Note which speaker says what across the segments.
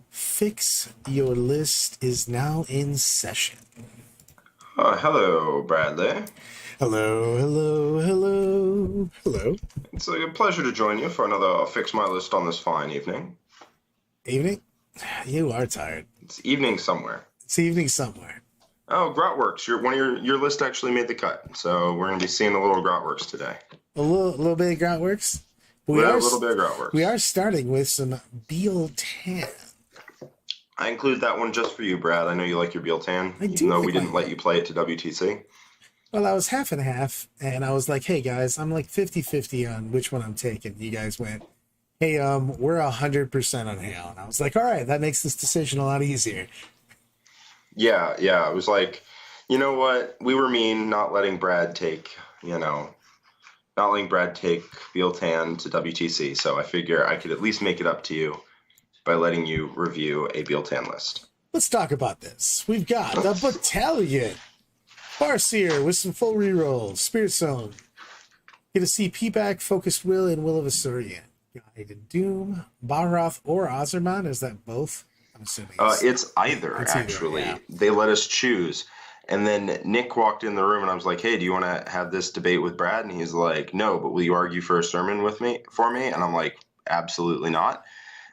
Speaker 1: Fix Your List is now in session.
Speaker 2: Hello, Bradley.
Speaker 1: Hello, hello, hello, hello.
Speaker 2: It's a pleasure to join you for another Fix My List on this fine evening.
Speaker 1: Evening? You are tired.
Speaker 2: It's evening somewhere.
Speaker 1: It's evening somewhere.
Speaker 2: Oh, Grotworks. Your list actually made the cut, so we're going to be seeing a little Grotworks today.
Speaker 1: A little bit of Grotworks.
Speaker 2: A little bit of Grotworks.
Speaker 1: We are starting with some Beal Tan.
Speaker 2: I include that one just for you, Brad. I know you like your Beal Tan, even though we didn't let you play it to WTC.
Speaker 1: Well, I was half and half, and I was like, hey, guys, I'm like 50-50 on which one I'm taking. You guys went, hey, we're 100% on Hale. And I was like, all right, that makes this decision a lot easier.
Speaker 2: Yeah. It was like, you know what? We were mean not letting Brad take, Beal Tan to WTC, so I figure I could at least make it up to you by letting you review a Beal Tan list.
Speaker 1: Let's talk about this. We've got the Battalion. Farseer with some full rerolls. Spirit Zone. Get to see P-Back, Focused Will, and Will of Asurian. Guide and Doom. Balroth or Ozerman. Is that both? I'm assuming.
Speaker 2: It's either, actually. Yeah. They let us choose. And then Nick walked in the room and I was like, hey, do you want to have this debate with Brad? And he's like, no, but will you argue for a sermon for me? And I'm like, absolutely not.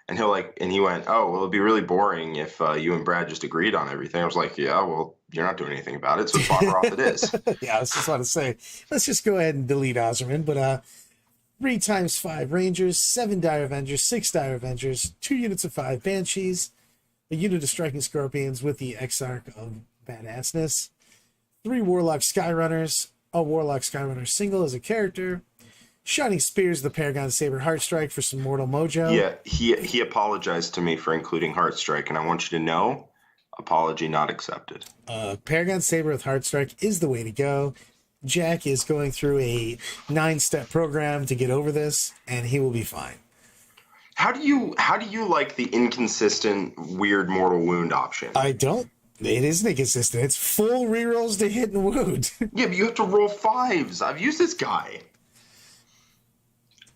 Speaker 2: And he went, oh, well, it'd be really boring if you and Brad just agreed on everything. I was like, yeah, well, you're not doing anything about it, so Balroth it is.
Speaker 1: Yeah, I was just want to say, let's just go ahead and delete Ozerman. But 3 times 5 Rangers, 7 Dire Avengers, 6 Dire Avengers, 2 units of 5 Banshees, a unit of Striking Scorpions with the Exarch of Badassness, 3 Warlock Skyrunners, a Warlock Skyrunner single as a character, Shining Spears, the Paragon Saber Heartstrike for some Mortal Mojo.
Speaker 2: Yeah, he apologized to me for including Heartstrike, and I want you to know, apology not accepted.
Speaker 1: Paragon Saber with Heartstrike is the way to go. Jack is going through a 9-step program to get over this, and he will be fine.
Speaker 2: How do you like the inconsistent, weird Mortal Wound option?
Speaker 1: I don't. It isn't inconsistent. It's full rerolls to hit and wound.
Speaker 2: Yeah, but you have to roll 5s. I've used this guy.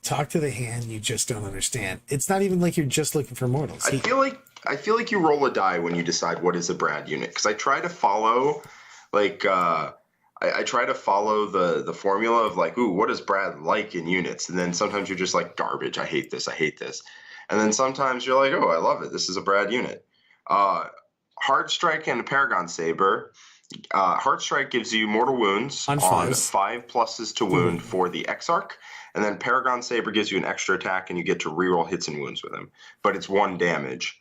Speaker 1: Talk to the hand you just don't understand. It's not even like you're just looking for mortals.
Speaker 2: I feel like you roll a die when you decide what is a Brad unit, because I try to follow I try to follow the formula of like, ooh, what does Brad like in units? And then sometimes you're just like, garbage, I hate this. And then sometimes you're like, oh, I love it. This is a Brad unit. Heartstrike and Paragon Saber. Heartstrike gives you mortal wounds on 5 pluses to wound for the Exarch. And then Paragon Saber gives you an extra attack, and you get to reroll hits and wounds with him. But it's 1 damage.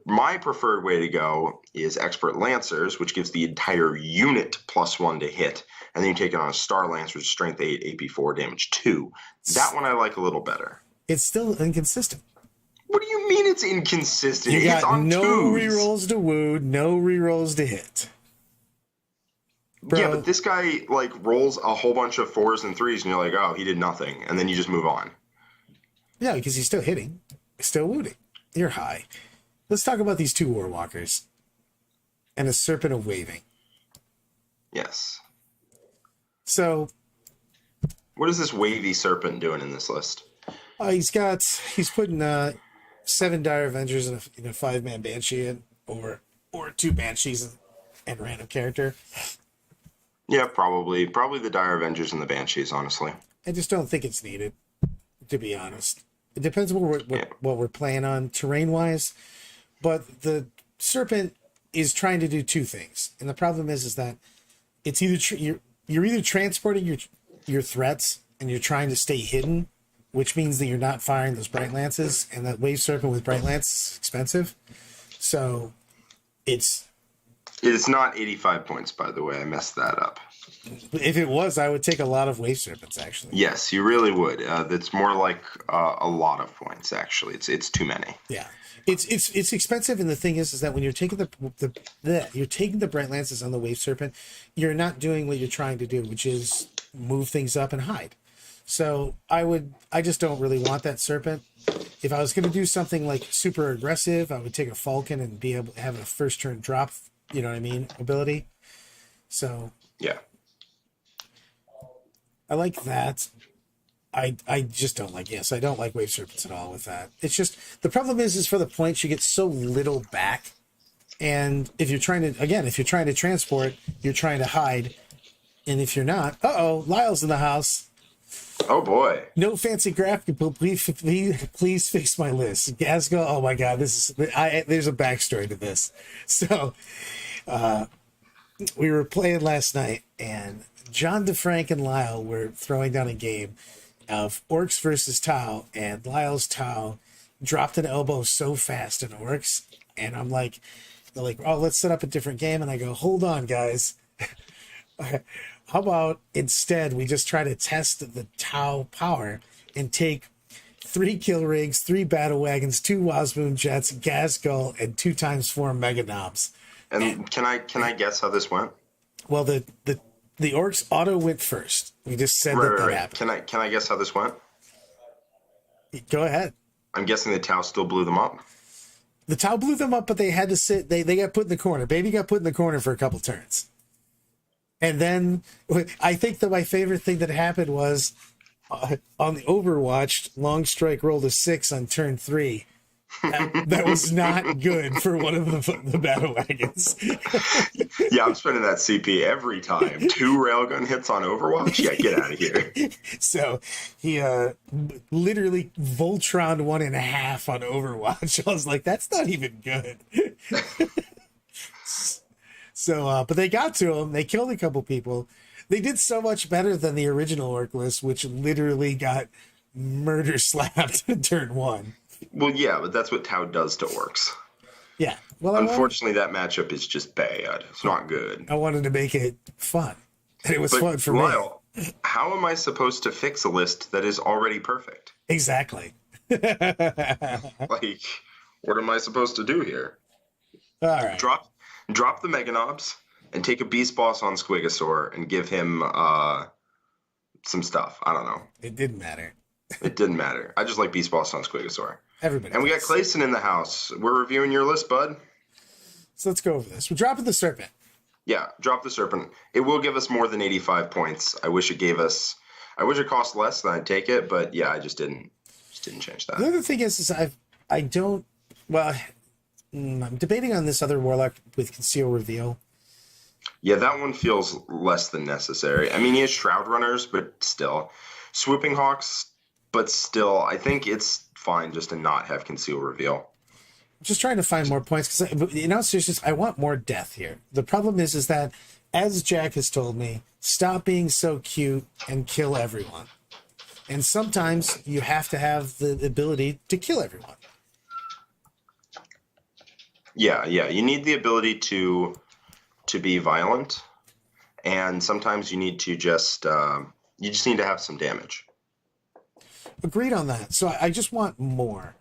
Speaker 2: My preferred way to go is Expert Lancers, which gives the entire unit +1 to hit. And then you take it on a Star Lancer, Strength 8, AP 4, Damage 2. That one I like a little better.
Speaker 1: It's still inconsistent.
Speaker 2: What do you mean it's inconsistent?
Speaker 1: You got
Speaker 2: it's on
Speaker 1: no
Speaker 2: 2s.
Speaker 1: rerolls to wound, no rerolls to hit. Bro.
Speaker 2: Yeah, but this guy rolls a whole bunch of 4s and 3s, and you're like, oh, he did nothing, and then you just move on.
Speaker 1: Yeah, because he's still hitting, still wounding. You're high. Let's talk about these 2 Warwalkers and a Serpent of Waving.
Speaker 2: Yes.
Speaker 1: So,
Speaker 2: what is this wavy serpent doing in this list?
Speaker 1: He's putting 7 Dire Avengers in a 5-man Banshee in, or 2 Banshees and random character.
Speaker 2: Yeah, probably the Dire Avengers and the Banshees, honestly.
Speaker 1: I just don't think it's needed, to be honest. It depends what we're playing on terrain-wise, but the Serpent is trying to do 2 things, and the problem is that it's either you're either transporting your threats and you're trying to stay hidden, which means that you're not firing those Bright Lances, and that Wave Serpent with Bright Lance is expensive, so it's
Speaker 2: not 85 points, by the way. I messed that up.
Speaker 1: If it was, I would take a lot of Wave Serpents, actually.
Speaker 2: Yes, you really would. That's more like a lot of points, actually. It's too many.
Speaker 1: Yeah, it's expensive, and the thing is that when you're taking the Bright Lances on the Wave Serpent, you're not doing what you're trying to do, which is move things up and hide. So I just don't really want that Serpent. If I was going to do something like super aggressive, I would take a Falcon and be able to have a first turn drop. You know what I mean? Ability. So
Speaker 2: yeah,
Speaker 1: I like that. I just don't like, yes, I don't like wave serpents at all with that. It's just, the problem is for the points, you get so little back. And if you're trying to transport, you're trying to hide. And if you're not, Lyle's in the house.
Speaker 2: Oh boy.
Speaker 1: No fancy graphic, but please fix my list. Gasgo, oh my God, there's a backstory to this. So, we were playing last night, and John DeFrank and Lyle were throwing down a game of Orks versus Tau, and Lyle's Tau dropped an elbow so fast in Orks, and I'm like, they're like, oh, let's set up a different game, and I go, hold on, guys. How about instead we just try to test the Tau power and take 3 kill rigs, 3 battle wagons, 2 Wasmoon jets, gas gull, and 2 times 4 mega knobs.
Speaker 2: And can I guess how this went?
Speaker 1: Well, the Orks auto went first. We just said that happened.
Speaker 2: Can I guess how this went?
Speaker 1: Go ahead.
Speaker 2: I'm guessing the Tau still blew them up.
Speaker 1: The Tau blew them up, but they had to sit. They got put in the corner. Baby got put in the corner for a couple turns. And then I think that my favorite thing that happened was on the Overwatch, Long Strike rolled a 6 on turn 3. That was not good for one of the battle wagons.
Speaker 2: Yeah, I'm spending that CP every time. 2 railgun hits on Overwatch? Yeah, get out of here. So he literally Voltron 1.5 on Overwatch. I was like, that's not even good. So, but they got to him. They killed a couple people. They did so much better than the original Orc list, which literally got murder slapped in turn 1. Well, yeah, but that's what Tau does to Orcs.
Speaker 1: Yeah. Well,
Speaker 2: unfortunately, that matchup is just bad. It's not good.
Speaker 1: I wanted to make it fun. And it was fun for
Speaker 2: Lyle, me. How am I supposed to fix a list that is already perfect?
Speaker 1: Exactly.
Speaker 2: Like, what am I supposed to do here?
Speaker 1: All right.
Speaker 2: Drop the Mega Knobs and take a Beast Boss on Squigosaur and give him some stuff. I don't know.
Speaker 1: It didn't matter.
Speaker 2: It didn't matter. I just like Beast Boss on Squigosaur.
Speaker 1: Everybody.
Speaker 2: And we got Clayson in the house. We're reviewing your list, bud.
Speaker 1: So let's go over this. We're dropping the Serpent.
Speaker 2: Yeah, drop the Serpent. It will give us more than 85 points. I wish it cost less, then I'd take it, but yeah, I just didn't change that.
Speaker 1: The other thing is I'm debating on this other Warlock with Conceal Reveal.
Speaker 2: Yeah, that one feels less than necessary. I mean, he has Shroud Runners, but still. Swooping Hawks, but still, I think it's fine just to not have Conceal Reveal.
Speaker 1: I'm just trying to find more points, because, seriously, I want more death here. The problem is that, as Jack has told me, stop being so cute and kill everyone. And sometimes you have to have the ability to kill everyone.
Speaker 2: Yeah, you need the ability to be violent, and sometimes you need to just need to have some damage.
Speaker 1: Agreed on that. So I just want more.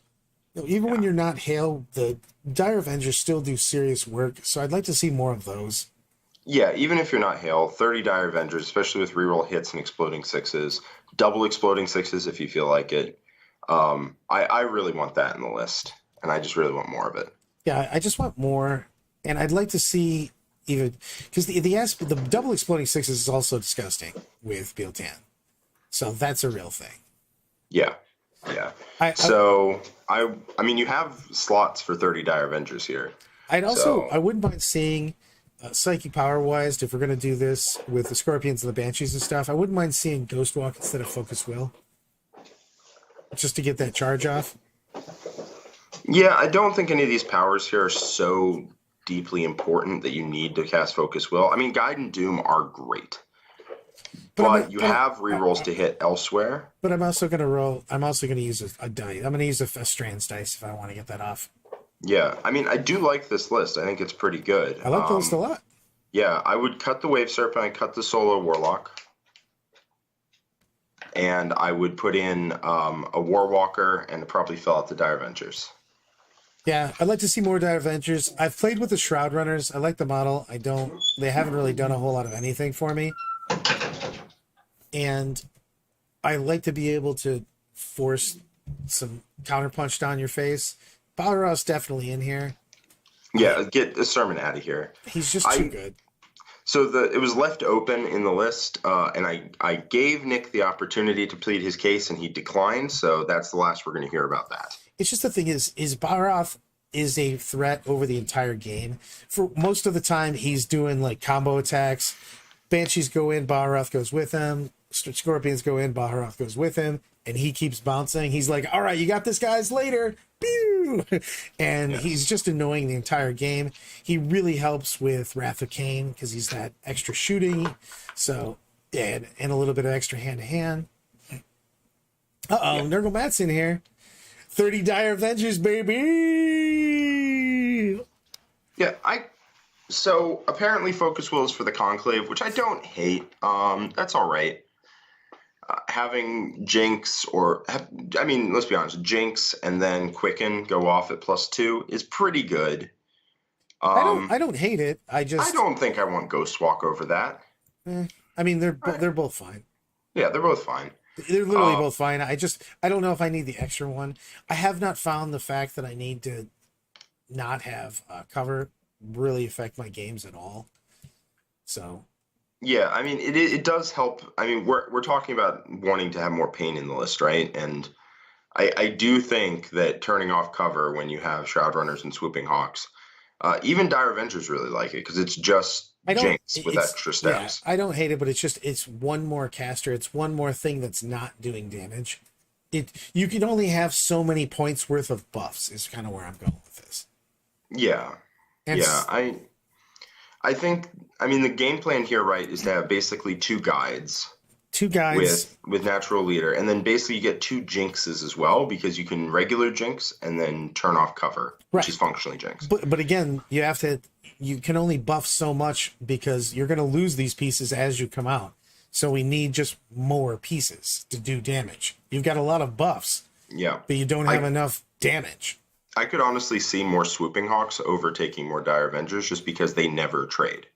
Speaker 1: Even when you're not Hail, the Dire Avengers still do serious work, so I'd like to see more of those.
Speaker 2: Yeah, even if you're not Hail, 30 Dire Avengers, especially with reroll hits and exploding 6s, double exploding 6s if you feel like it. I really want that in the list, and I just really want more of it.
Speaker 1: Yeah, I just want more, and I'd like to see even, because the double exploding 6s is also disgusting with Biel-Tan. So that's a real thing.
Speaker 2: Yeah. I mean, you have slots for 30 Dire Avengers here.
Speaker 1: I wouldn't mind seeing psychic power wise, if we're going to do this with the Scorpions and the Banshees and stuff, I wouldn't mind seeing Ghost Walk instead of Focus Will, just to get that charge off.
Speaker 2: Yeah, I don't think any of these powers here are so deeply important that you need to cast Focus Will. I mean, Guide and Doom are great. But you have rerolls to hit elsewhere.
Speaker 1: But I'm also going to use a die. I'm going to use a Strands dice if I want to get that off.
Speaker 2: Yeah, I mean, I do like this list. I think it's pretty good.
Speaker 1: I like the list a lot.
Speaker 2: Yeah, I would cut the Wave Serpent. I'd cut the Solo Warlock. And I would put in a Warwalker and probably fill out the Dire Avengers.
Speaker 1: Yeah, I'd like to see more Dire Avengers. I've played with the Shroud Runners. I like the model. They haven't really done a whole lot of anything for me. And I like to be able to force some counterpunch down your face. Balrog's definitely in here.
Speaker 2: Yeah, get the Sermon out of here.
Speaker 1: He's just too good.
Speaker 2: So it was left open in the list, and I gave Nick the opportunity to plead his case, and he declined. So that's the last we're going to hear about that.
Speaker 1: It's just the thing is Balroth is a threat over the entire game. For most of the time, he's doing like combo attacks. Banshees go in, Balroth goes with him. Scorpions go in, Balroth goes with him, and he keeps bouncing. He's like, "All right, you got this, guys. Later." Pew! And he's just annoying the entire game. He really helps with Wrath of Cain because he's that extra shooting. So, and a little bit of extra hand to hand. Nurgle Matt's in here. 30 Dire Avengers, baby.
Speaker 2: Yeah, so apparently focus will is for the Conclave, which I don't hate. That's all right. Having Jinx let's be honest, Jinx and then Quicken go off at +2 is pretty good.
Speaker 1: I don't hate it. I
Speaker 2: don't think I want Ghost Walk over that.
Speaker 1: I mean, they're both fine.
Speaker 2: Yeah, they're both fine.
Speaker 1: They're literally both fine. I don't know if I need the extra one. I have not found the fact that I need to not have cover really affect my games at all. So.
Speaker 2: Yeah, I mean, it does help. I mean, we're talking about wanting to have more pain in the list, right? And I do think that turning off cover when you have Shroud Runners and Swooping Hawks, even Dire Avengers really like it because it's just Jinx with extra steps.
Speaker 1: Yeah, I don't hate it, but it's one more caster. It's one more thing that's not doing damage. You can only have so many points worth of buffs is kind of where I'm going with this.
Speaker 2: Yeah. I think, the game plan here, right, is to have basically two guides. With natural leader. And then basically you get two Jinxes as well because you can regular Jinx and then turn off cover, which is functionally Jinx.
Speaker 1: But again, you can only buff so much because you're going to lose these pieces as you come out. So we need just more pieces to do damage. You've got a lot of buffs.
Speaker 2: Yeah.
Speaker 1: But you don't have enough damage.
Speaker 2: I could honestly see more Swooping Hawks overtaking more Dire Avengers just because they never trade.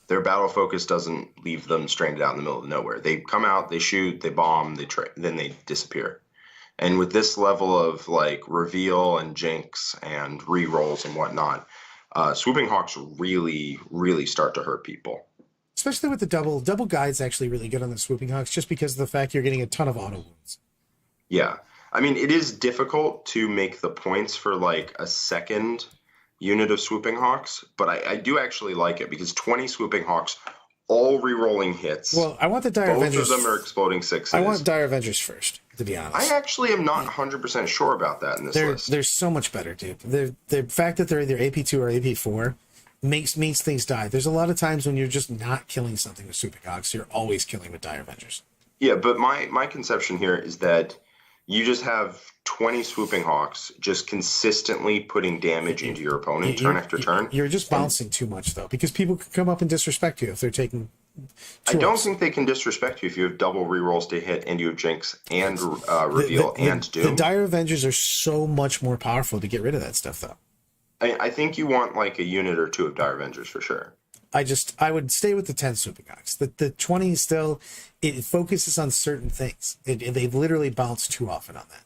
Speaker 2: Their battle focus doesn't leave them stranded out in the middle of nowhere. They come out, they shoot, they bomb, they trade, then they disappear. And with this level of like reveal and Jinx and re-rolls and whatnot, Swooping Hawks really, really start to hurt people.
Speaker 1: Especially with the double guide's actually really good on the Swooping Hawks just because of the fact you're getting a ton of auto wounds.
Speaker 2: Yeah. I mean, it is difficult to make the points for like a second unit of Swooping Hawks, but I do actually like it because 20 Swooping Hawks, all re-rolling hits.
Speaker 1: Well, I want the Dire Avengers.
Speaker 2: Both of them are exploding sixes.
Speaker 1: I want Dire Avengers first, to be honest.
Speaker 2: I actually am not 100% sure about that in this list.
Speaker 1: They're so much better, dude. The fact that they're either AP2 or AP4 makes things die. There's a lot of times when you're just not killing something with Swooping Hawks, you're always killing with Dire Avengers.
Speaker 2: Yeah, but my conception here is that you just have 20 Swooping Hawks just consistently putting damage into your opponent turn after turn.
Speaker 1: You're just bouncing too much, though, because people can come up and disrespect you if they're taking...
Speaker 2: I don't think they can disrespect you if you have double rerolls to hit and you have Jinx and Reveal and Doom.
Speaker 1: The Dire Avengers are so much more powerful to get rid of that stuff, though.
Speaker 2: I think you want like a unit or two of Dire Avengers for sure.
Speaker 1: I would stay with the 10 Swooping Hawks. The 20 still, it focuses on certain things. They've literally bounced too often on that.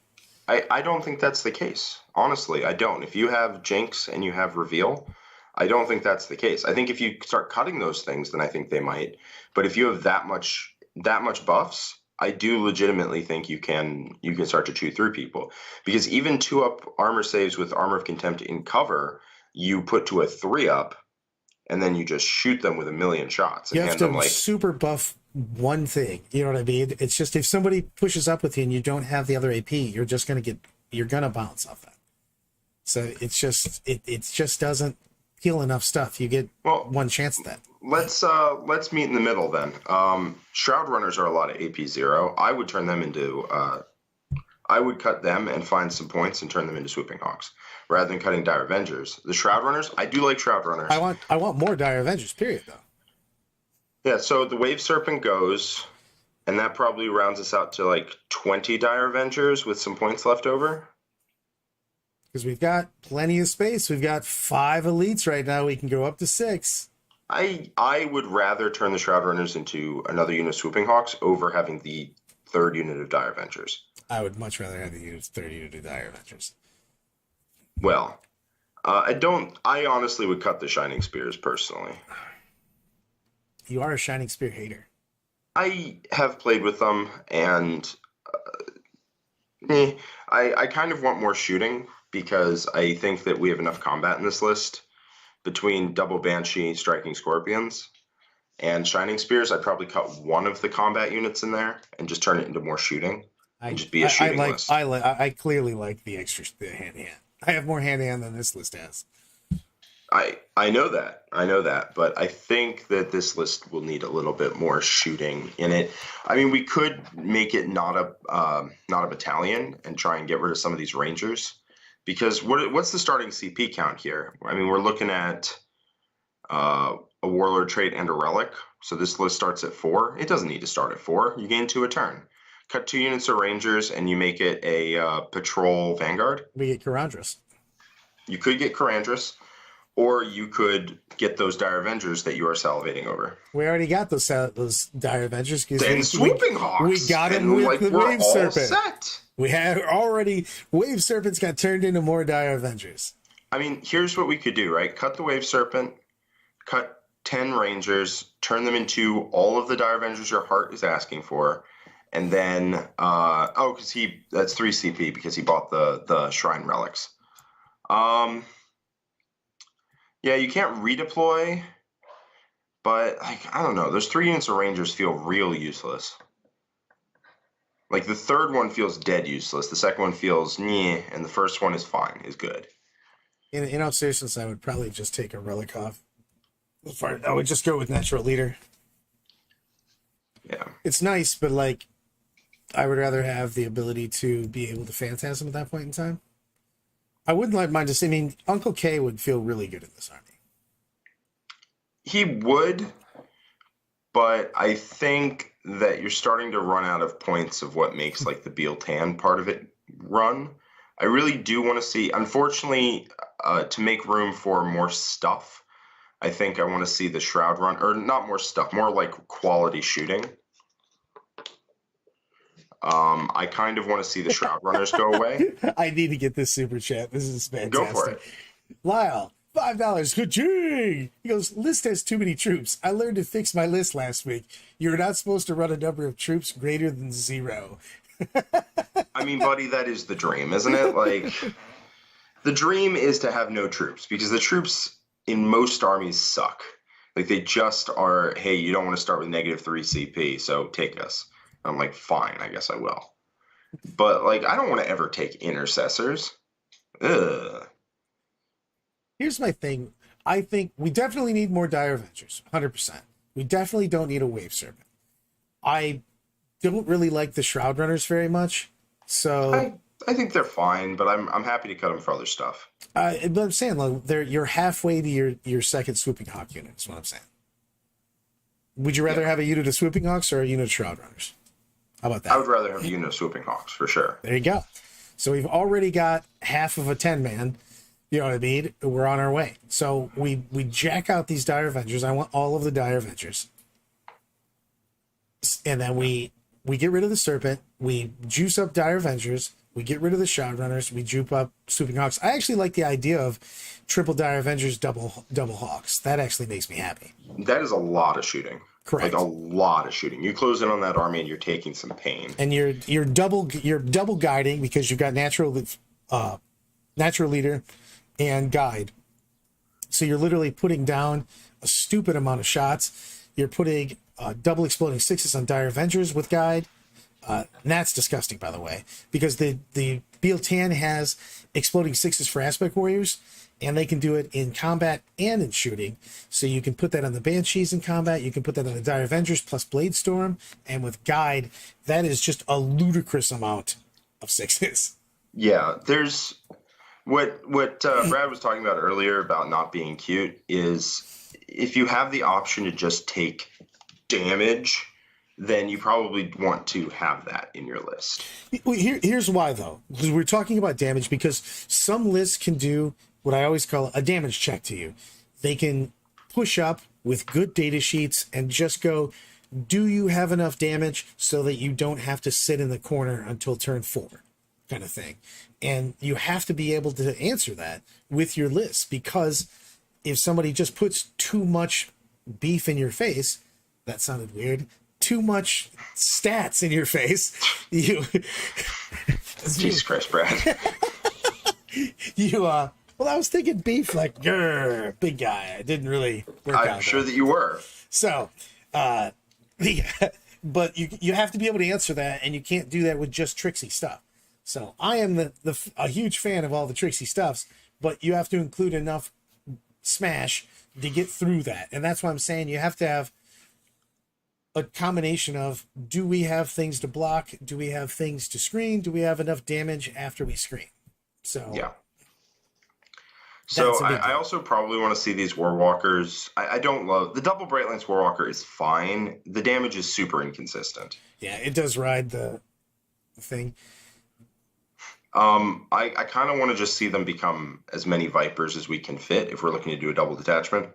Speaker 2: I don't think that's the case. Honestly, I don't. If you have Jinx and you have Reveal, I don't think that's the case. I think if you start cutting those things, then I think they might. But if you have that much buffs, I do legitimately think you can start to chew through people. Because even 2-up armor saves with Armor of Contempt in cover, you put to a 3-up, and then you just shoot them with a million shots.
Speaker 1: You have to super buff one thing. You know what I mean? It's just if somebody pushes up with you and you don't have the other AP, you're gonna bounce off that. So it's just it just doesn't heal enough stuff. You get one chance at that.
Speaker 2: Let's meet in the middle then. Shroud Runners are a lot of AP 0. I would turn them into I would cut them and find some points and turn them into Swooping Hawks rather than cutting Dire Avengers. The Shroud Runners, I do like Shroud Runners.
Speaker 1: I want more Dire Avengers, period, though.
Speaker 2: Yeah, so the Wave Serpent goes, and that probably rounds us out to like 20 Dire Avengers with some points left over.
Speaker 1: Because we've got plenty of space. We've got 5 elites right now. We can go up to 6.
Speaker 2: I would rather turn the Shroud Runners into another unit of Swooping Hawks over having the 3rd unit of Dire Avengers.
Speaker 1: I would much rather have the 3rd unit of Dire Avengers.
Speaker 2: Well, I honestly would cut the Shining Spears personally.
Speaker 1: you are a Shining Spear hater.
Speaker 2: I have played with them, and I kind of want more shooting because I think that we have enough combat in this list between double Banshee, striking Scorpions, and Shining Spears. I'd probably cut one of the combat units in there and just turn it into more shooting and just be a shooting list.
Speaker 1: I clearly like the extra hand to hand. I have more hand to hand than this list has.
Speaker 2: I know that, but I think that this list will need a little bit more shooting in it. I mean, we could make it not a battalion and try and get rid of some of these Rangers, because what's the starting CP count here? I mean, we're looking at a Warlord trait and a Relic, so this list starts at 4. It doesn't need to start at 4. You gain 2 a turn. Cut 2 units of Rangers, and you make it a Patrol Vanguard.
Speaker 1: We get Karandras.
Speaker 2: You could get Karandras. Or you could get those Dire Avengers that you are salivating over.
Speaker 1: We already got those Dire Avengers.
Speaker 2: Then Swooping Hawks.
Speaker 1: We got them with the Wave Serpent.
Speaker 2: Set.
Speaker 1: We had already... Wave Serpents got turned into more Dire Avengers.
Speaker 2: I mean, here's what we could do, right? Cut the Wave Serpent, cut 10 Rangers, turn them into all of the Dire Avengers your heart is asking for, and then... because that's 3 CP because he bought the Shrine Relics. Yeah, you can't redeploy, but I don't know. Those 3 units of Rangers feel real useless. Like the third one feels dead useless. The second one feels nyeh, and the first one is fine, is good.
Speaker 1: In all seriousness, I would probably just take a Relic off. I would just go with Natural Leader.
Speaker 2: Yeah.
Speaker 1: It's nice, but like, I would rather have the ability to be able to Phantasm at that point in time. I wouldn't mind to see. I mean, Uncle K would feel really good in this army.
Speaker 2: He would, but I think that you're starting to run out of points of what makes like the Beal-Tan part of it run. I really do want to see, unfortunately, to make room for more stuff, I think I want to see the Shroud run, or not more stuff, more like quality shooting. I kind of want to see the Shroud Runners go away.
Speaker 1: I need to get this super chat. This is fantastic.
Speaker 2: Go for it.
Speaker 1: Lyle, $5. Ka-ching! He goes, list has too many troops. I learned to fix my list last week. You're not supposed to run a number of troops greater than 0.
Speaker 2: I mean, buddy, that is the dream, isn't it? Like, the dream is to have no troops, because the troops in most armies suck. Like, they just are, hey, you don't want to start with -3 CP, so take us. I'm like, fine, I guess I will. But, like, I don't want to ever take intercessors. Ugh.
Speaker 1: Here's my thing. I think we definitely need more Dire Avengers, 100%. We definitely don't need a Wave Serpent. I don't really like the Shroud Runners very much, so...
Speaker 2: I think they're fine, but I'm happy to cut them for other stuff.
Speaker 1: But I'm saying, like, you're halfway to your second Swooping Hawk unit, is what I'm saying. Would you rather have a unit of Swooping Hawks or a unit of Shroud Runners? How about that?
Speaker 2: I would rather have a unit of Swooping Hawks, for sure.
Speaker 1: There you go. So we've already got half of a 10-man. You know what I mean? We're on our way. So we jack out these Dire Avengers. I want all of the Dire Avengers. And then we get rid of the Serpent. We juice up Dire Avengers. We get rid of the Shroud Runners. We juke up Swooping Hawks. I actually like the idea of triple Dire Avengers, double Hawks. That actually makes me happy.
Speaker 2: That is a lot of shooting.
Speaker 1: Correct.
Speaker 2: Like a lot of shooting. You close in on that army and you're taking some pain.
Speaker 1: And you're double guiding because you've got natural leader and guide. So you're literally putting down a stupid amount of shots. You're putting double exploding 6s on Dire Avengers with guide. And that's disgusting, by the way, because the Beal-Tan has exploding 6s for aspect warriors, and they can do it in combat and in shooting. So you can put that on the Banshees in combat. You can put that on the Dire Avengers plus Blade Storm, and with guide, that is just a ludicrous amount of 6s.
Speaker 2: Yeah, there's what Brad was talking about earlier about not being cute is if you have the option to just take damage, then you probably want to have that in your list.
Speaker 1: Here's why, though, because we're talking about damage, because some lists can do what I always call a damage check to you. They can push up with good data sheets and just go, do you have enough damage so that you don't have to sit in the corner until turn 4 kind of thing. And you have to be able to answer that with your list, because if somebody just puts too much beef in your face, That sounded weird. Too much stats in your face. You,
Speaker 2: Jesus Christ, Brad.
Speaker 1: well, I was thinking beef, like, grr, big guy. It didn't really work out.
Speaker 2: I'm sure that you were.
Speaker 1: So, but you have to be able to answer that, and you can't do that with just tricksy stuff. So I am a huge fan of all the tricksy stuffs, but you have to include enough smash to get through that. And that's why I'm saying you have to have a combination of, do we have things to block? Do we have things to screen? Do we have enough damage after we screen? So
Speaker 2: yeah. So I also probably want to see these Warwalkers. I don't love the double Bright Lance Warwalker is fine. The damage is super inconsistent.
Speaker 1: Yeah, it does ride the thing.
Speaker 2: I kind of want to just see them become as many Vipers as we can fit if we're looking to do a double detachment.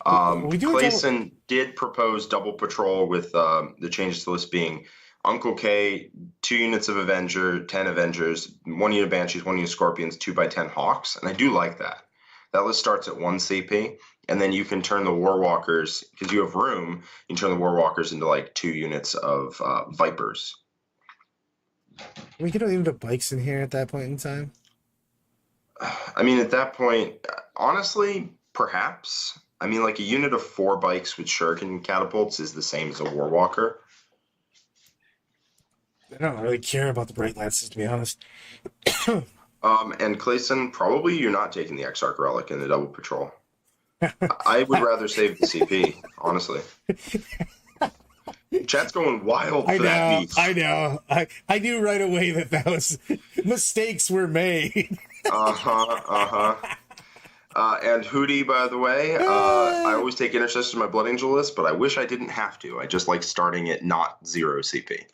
Speaker 2: Clayson did propose double patrol with the changes to the list being Uncle K, 2 units of Avenger, 10 Avengers, 1 unit Banshees, 1 unit Scorpions, 2x10 Hawks, and I do like that. That list starts at 1 CP, and then you can turn the Warwalkers, because you have room, you can turn the Warwalkers into like 2 units of Vipers.
Speaker 1: We could even put bikes in here at that point in time.
Speaker 2: I mean, at that point, honestly, perhaps. I mean, like a unit of 4 bikes with shuriken catapults is the same as a Warwalker.
Speaker 1: I don't really care about the Bright Lances, to be honest.
Speaker 2: And Clayson, probably you're not taking the Exarch Relic in the double patrol. I would rather save the CP, honestly. Chat's going wild for that beef.
Speaker 1: I know. I knew right away that was mistakes were made.
Speaker 2: And Hootie, by the way, I always take Intercessors in my Blood Angel list, but I wish I didn't have to. I just like starting at not 0 CP.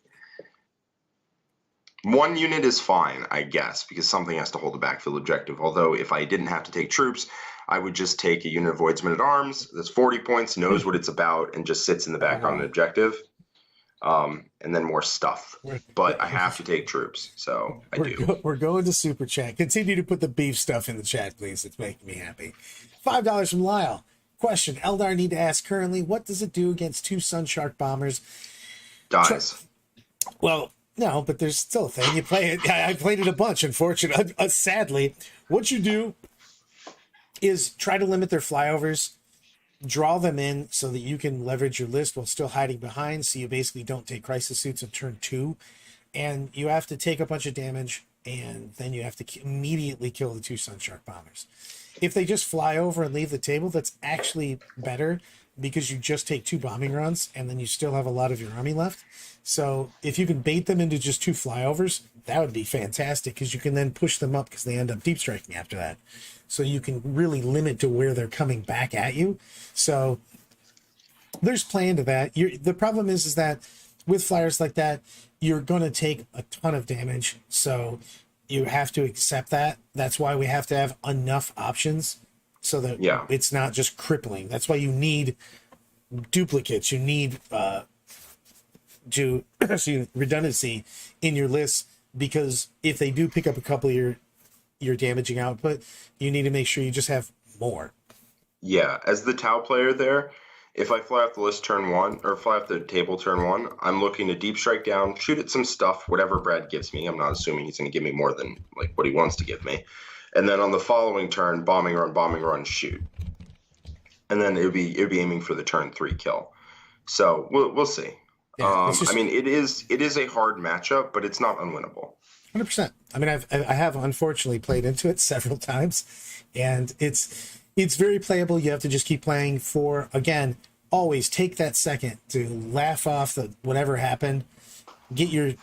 Speaker 2: 1 unit is fine, I guess, because something has to hold the backfield objective. Although, if I didn't have to take troops, I would just take a unit of Voidsman at Arms that's 40 points, knows what it's about, and just sits in the back on an objective. And then more stuff. But I have to take troops, so I do.
Speaker 1: We're going to Super Chat. Continue to put the beef stuff in the chat, please. It's making me happy. $5 from Lyle. Question. Eldar need to ask currently, what does it do against 2 Sunshark bombers?
Speaker 2: Dies.
Speaker 1: Well, no, but there's still a thing. You play it. I played it a bunch, unfortunately. Sadly, what you do is try to limit their flyovers, draw them in so that you can leverage your list while still hiding behind, so you basically don't take crisis suits on turn 2. And you have to take a bunch of damage, and then you have to immediately kill the 2 Sunshark bombers. If they just fly over and leave the table, that's actually better, because you just take 2 bombing runs, and then you still have a lot of your army left. So if you can bait them into just 2 flyovers, that would be fantastic, because you can then push them up, because they end up deep striking after that. So you can really limit to where they're coming back at you. So there's plan to that. The problem is that with flyers like that, you're going to take a ton of damage. So you have to accept that. That's why we have to have enough options so that it's not just crippling. That's why you need duplicates. You need redundancy in your list, because if they do pick up a couple of your damaging output, you need to make sure you just have more.
Speaker 2: Yeah, as the Tau player there, if I fly off the list turn 1, or fly off the table turn 1, I'm looking to deep strike down, shoot at some stuff, whatever Brad gives me. I'm not assuming he's going to give me more than like what he wants to give me. And then on the following turn, bombing run, shoot. And then it would be aiming for the turn 3 kill. So we'll see. Yeah, I mean, it is a hard matchup, but it's not unwinnable.
Speaker 1: 100%. I mean, I have unfortunately played into it several times, and it's very playable. You have to just keep playing for, again, always take that second to laugh off the whatever happened, get your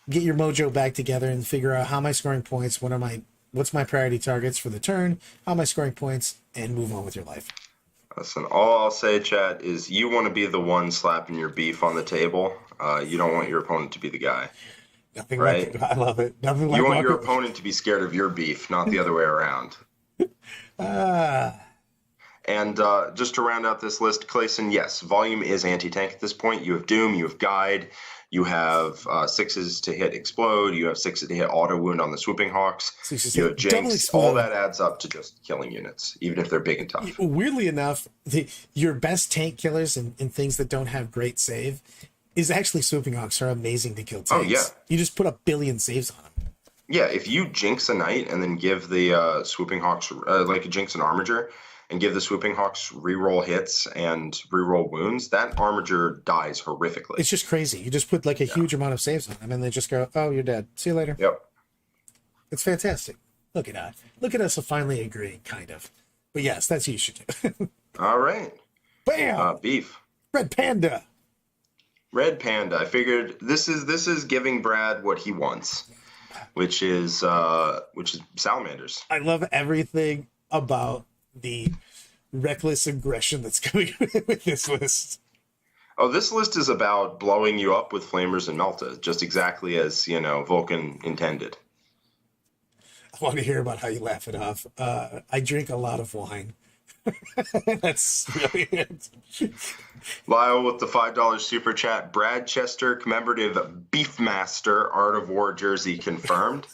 Speaker 1: mojo back together, and figure out, how am I scoring points? What's my priority targets for the turn? How am I scoring points? And move on with your life.
Speaker 2: Listen, all I'll say, chat, is you want to be the one slapping your beef on the table. You don't want your opponent to be the guy.
Speaker 1: Nothing right? Like it. I love it. Nothing
Speaker 2: you want your opponent to be scared of your beef, not the other way around. And just to round out this list, Clayson, yes, volume is anti-tank at this point. You have Doom, you have Guide, you have 6s to hit Explode, you have 6s to hit Auto Wound on the Swooping Hawks, you have Jinx. All that adds up to just killing units, even if they're big and tough.
Speaker 1: Weirdly enough, your best tank killers and things that don't have great save is actually Swooping Hawks are amazing to kill tanks.
Speaker 2: Oh, yeah.
Speaker 1: You just put a billion saves on them.
Speaker 2: Yeah, if you Jinx a Knight and then give the Swooping Hawks, like a Jinx and Armiger, and give the Swooping Hawks reroll hits and reroll wounds, that Armiger dies horrifically.
Speaker 1: It's just crazy. You just put like a huge amount of saves on them, and they just go, "Oh, you're dead. See you later."
Speaker 2: Yep.
Speaker 1: It's fantastic. Look at us. Look at us finally agreeing, kind of. But yes, that's what you should do.
Speaker 2: All right.
Speaker 1: Bam!
Speaker 2: Beef.
Speaker 1: Red Panda.
Speaker 2: Red Panda. I figured this is giving Brad what he wants, which is Salamanders.
Speaker 1: I love everything about the reckless aggression that's coming with this list.
Speaker 2: Oh, this list is about blowing you up with flamers and melta, just exactly as, Vulcan intended.
Speaker 1: I want to hear about how you laugh it off. I drink a lot of wine. That's really it.
Speaker 2: Lyle with the $5 super chat. Brad Chester commemorative Beefmaster Art of War jersey confirmed.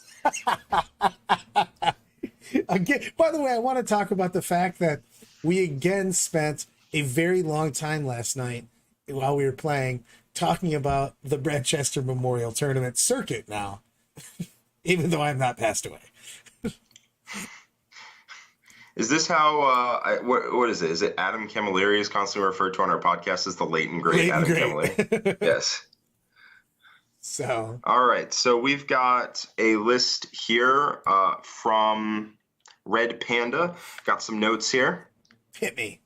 Speaker 1: Again, by the way, I want to talk about the fact that we again spent a very long time last night while we were playing talking about the Brad Chester Memorial Tournament circuit now, even though I'm not passed away.
Speaker 2: Is this how, what is it? Is it Adam Camilleri is constantly referred to on our podcast as the late and great Adam Camilleri? Yes.
Speaker 1: So.
Speaker 2: All right. So we've got a list here from Red Panda. Got some notes here.
Speaker 1: Hit me.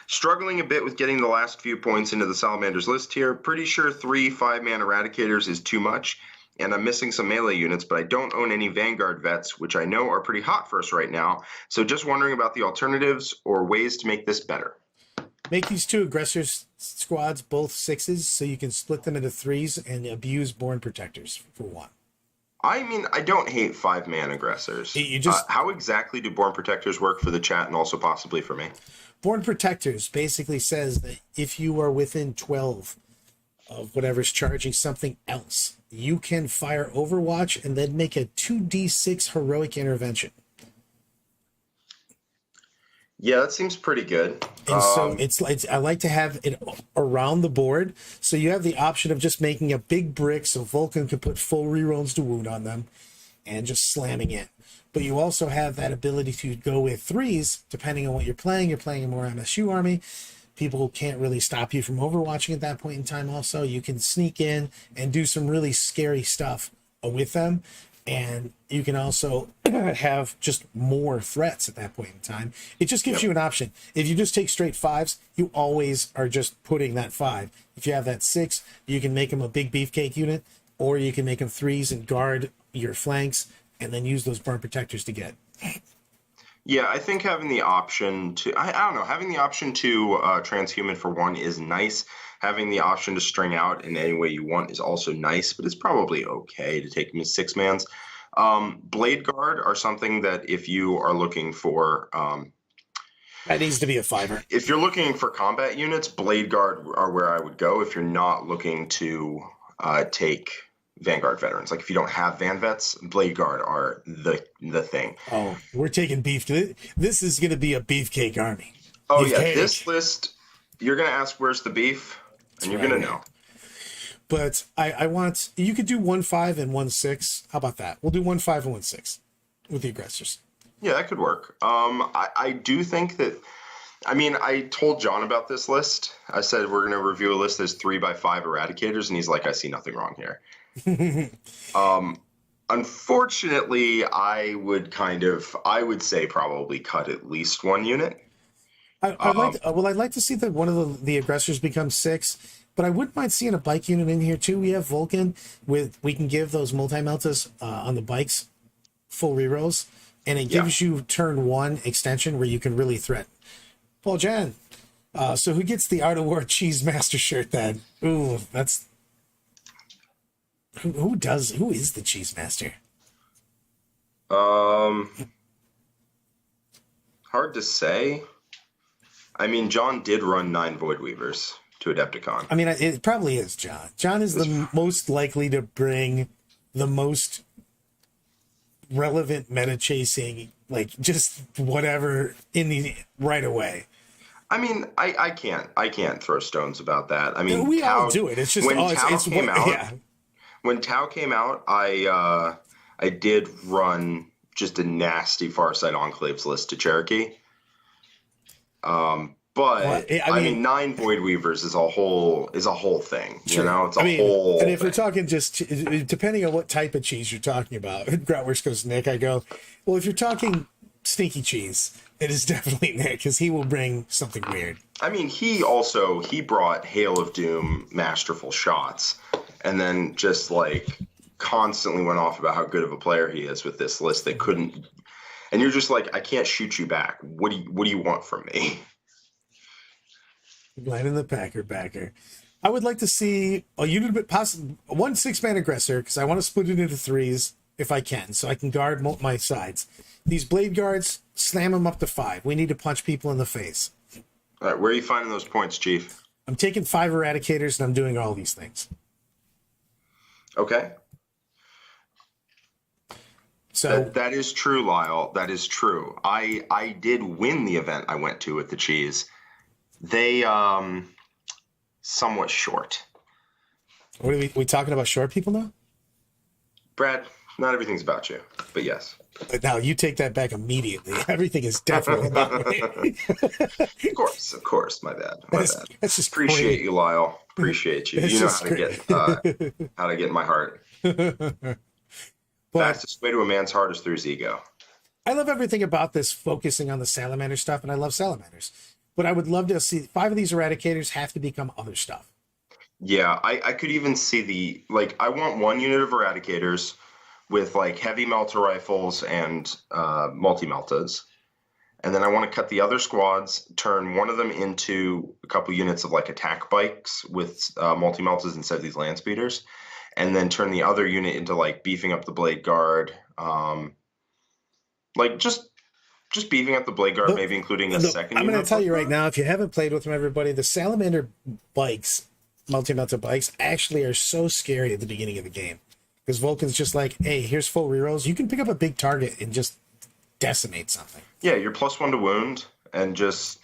Speaker 2: Struggling a bit with getting the last few points into the Salamanders list here. Pretty sure 3 5-man Eradicators is too much. And I'm missing some melee units, but I don't own any Vanguard vets, which I know are pretty hot for us right now. So just wondering about the alternatives or ways to make this better.
Speaker 1: Make these 2 aggressors squads both 6s, so you can split them into 3s and abuse Born Protectors for 1.
Speaker 2: I mean, I don't hate 5-man aggressors.
Speaker 1: You just
Speaker 2: how exactly do Born Protectors work for the chat and also possibly for me?
Speaker 1: Born Protectors basically says that if you are within 12 of whatever's charging something else, you can fire Overwatch and then make a 2d6 heroic intervention.
Speaker 2: Yeah, that seems pretty good.
Speaker 1: And so it's I like to have it around the board, so you have the option of just making a big brick so Vulcan can put full rerolls to wound on them and just slamming it. But you also have that ability to go with 3s, depending on what you're playing. You're playing a more MSU army. People can't really stop you from overwatching at that point in time. Also, you can sneak in and do some really scary stuff with them. And you can also have just more threats at that point in time. It just gives you an option. If you just take straight 5s, you always are just putting that 5. If you have that 6, you can make them a big beefcake unit, or you can make them 3s and guard your flanks, and then use those burn protectors to get.
Speaker 2: Yeah, I think having the option to, I don't know, having the option to transhuman for 1 is nice. Having the option to string out in any way you want is also nice, but it's probably okay to take them as 6-mans. Blade Guard are something that if you are looking for...
Speaker 1: that needs to be a 5er.
Speaker 2: If you're looking for combat units, Blade Guard are where I would go if you're not looking to take Vanguard veterans. Like if you don't have Van Vets, Blade Guard are the thing.
Speaker 1: Oh, we're taking beef. This is going to be a beefcake army.
Speaker 2: Oh
Speaker 1: beefcake.
Speaker 2: Yeah, this list, you're going to ask where's the beef, and you're going to know.
Speaker 1: But I want, you could do 1-5 and 1-6. How about that? We'll do 1-5 and 1-6 with the aggressors.
Speaker 2: Yeah, that could work. I do think that, I mean, I told John about this list. I said we're going to review a list that's 3x5 Eradicators, and he's like, I see nothing wrong here. Unfortunately, I would say probably cut at least 1 unit.
Speaker 1: I'd like to see that one of the aggressors becomes 6, but I wouldn't mind seeing a bike unit in here too. We have Vulcan we can give those multi-meltas on the bikes full rerolls, and it gives you turn 1 extension where you can really threaten. Paul Jan. So who gets the Art of War Cheese Master shirt then? Ooh, that's who is the Cheese Master?
Speaker 2: Hard to say. I mean, John did run 9 Void Weavers to Adepticon.
Speaker 1: I mean, it probably is John. John is the most likely to bring the most relevant meta chasing, like just whatever in the right away.
Speaker 2: I mean, I can't throw stones about that. I mean,
Speaker 1: We
Speaker 2: Tau,
Speaker 1: all do it. It's just
Speaker 2: when Tau
Speaker 1: it's
Speaker 2: came out.
Speaker 1: Yeah.
Speaker 2: When Tau came out, I did run just a nasty Farsight Enclaves list to Cherokee. But I mean, 9 Void Weavers is a whole thing.
Speaker 1: Sure.
Speaker 2: You know, it's a whole.
Speaker 1: And if we're talking just depending on what type of cheese you're talking about, Groutworks goes Nick. I go, well, if you're talking stinky cheese, it is definitely Nick because he will bring something weird.
Speaker 2: I mean, he brought Hail of Doom masterful shots, and then just like constantly went off about how good of a player he is with this list. They couldn't, and you're just like, I can't shoot you back. What do you want from me?
Speaker 1: Glenn and the Packer backer. I would like to see a unit, but possibly 1 6-man aggressor because I want to split it into 3s if I can, so I can guard my sides. These blade guards, slam them up to 5. We need to punch people in the face.
Speaker 2: All right, where are you finding those points, Chief?
Speaker 1: I'm taking 5 eradicators and I'm doing all these things.
Speaker 2: Okay.
Speaker 1: So
Speaker 2: that is true, Lyle. That is true. I did win the event I went to with the cheese. They somewhat short.
Speaker 1: what are we talking about? Short people now?
Speaker 2: Brad, not everything's about you, but yes.
Speaker 1: But now you take that back immediately. Everything is definitely about me.
Speaker 2: Of course. My bad.
Speaker 1: That's just
Speaker 2: appreciate
Speaker 1: great.
Speaker 2: you, Lyle. Appreciate you.
Speaker 1: It's
Speaker 2: You know
Speaker 1: just
Speaker 2: how to get in my heart.
Speaker 1: But
Speaker 2: Fastest way to a man's heart is through his ego.
Speaker 1: I love everything about this focusing on the salamander stuff, and I love salamanders. But I would love to see 5 of these eradicators have to become other stuff.
Speaker 2: Yeah, I could even see I want 1 unit of eradicators with like heavy melter rifles and multi-meltas. And then I want to cut the other squads, turn one of them into a couple units of like attack bikes with multi-meltas instead of these land speeders. And then turn the other unit into like beefing up the blade guard. Just beefing up the blade guard, maybe including a second unit.
Speaker 1: I'm going to tell you right now, if you haven't played with them, everybody, the salamander bikes, multi-melta bikes, actually are so scary at the beginning of the game. Because Vulcan's just like, hey, here's full rerolls. You can pick up a big target and just decimate something.
Speaker 2: Yeah, you're +1 to wound, and just,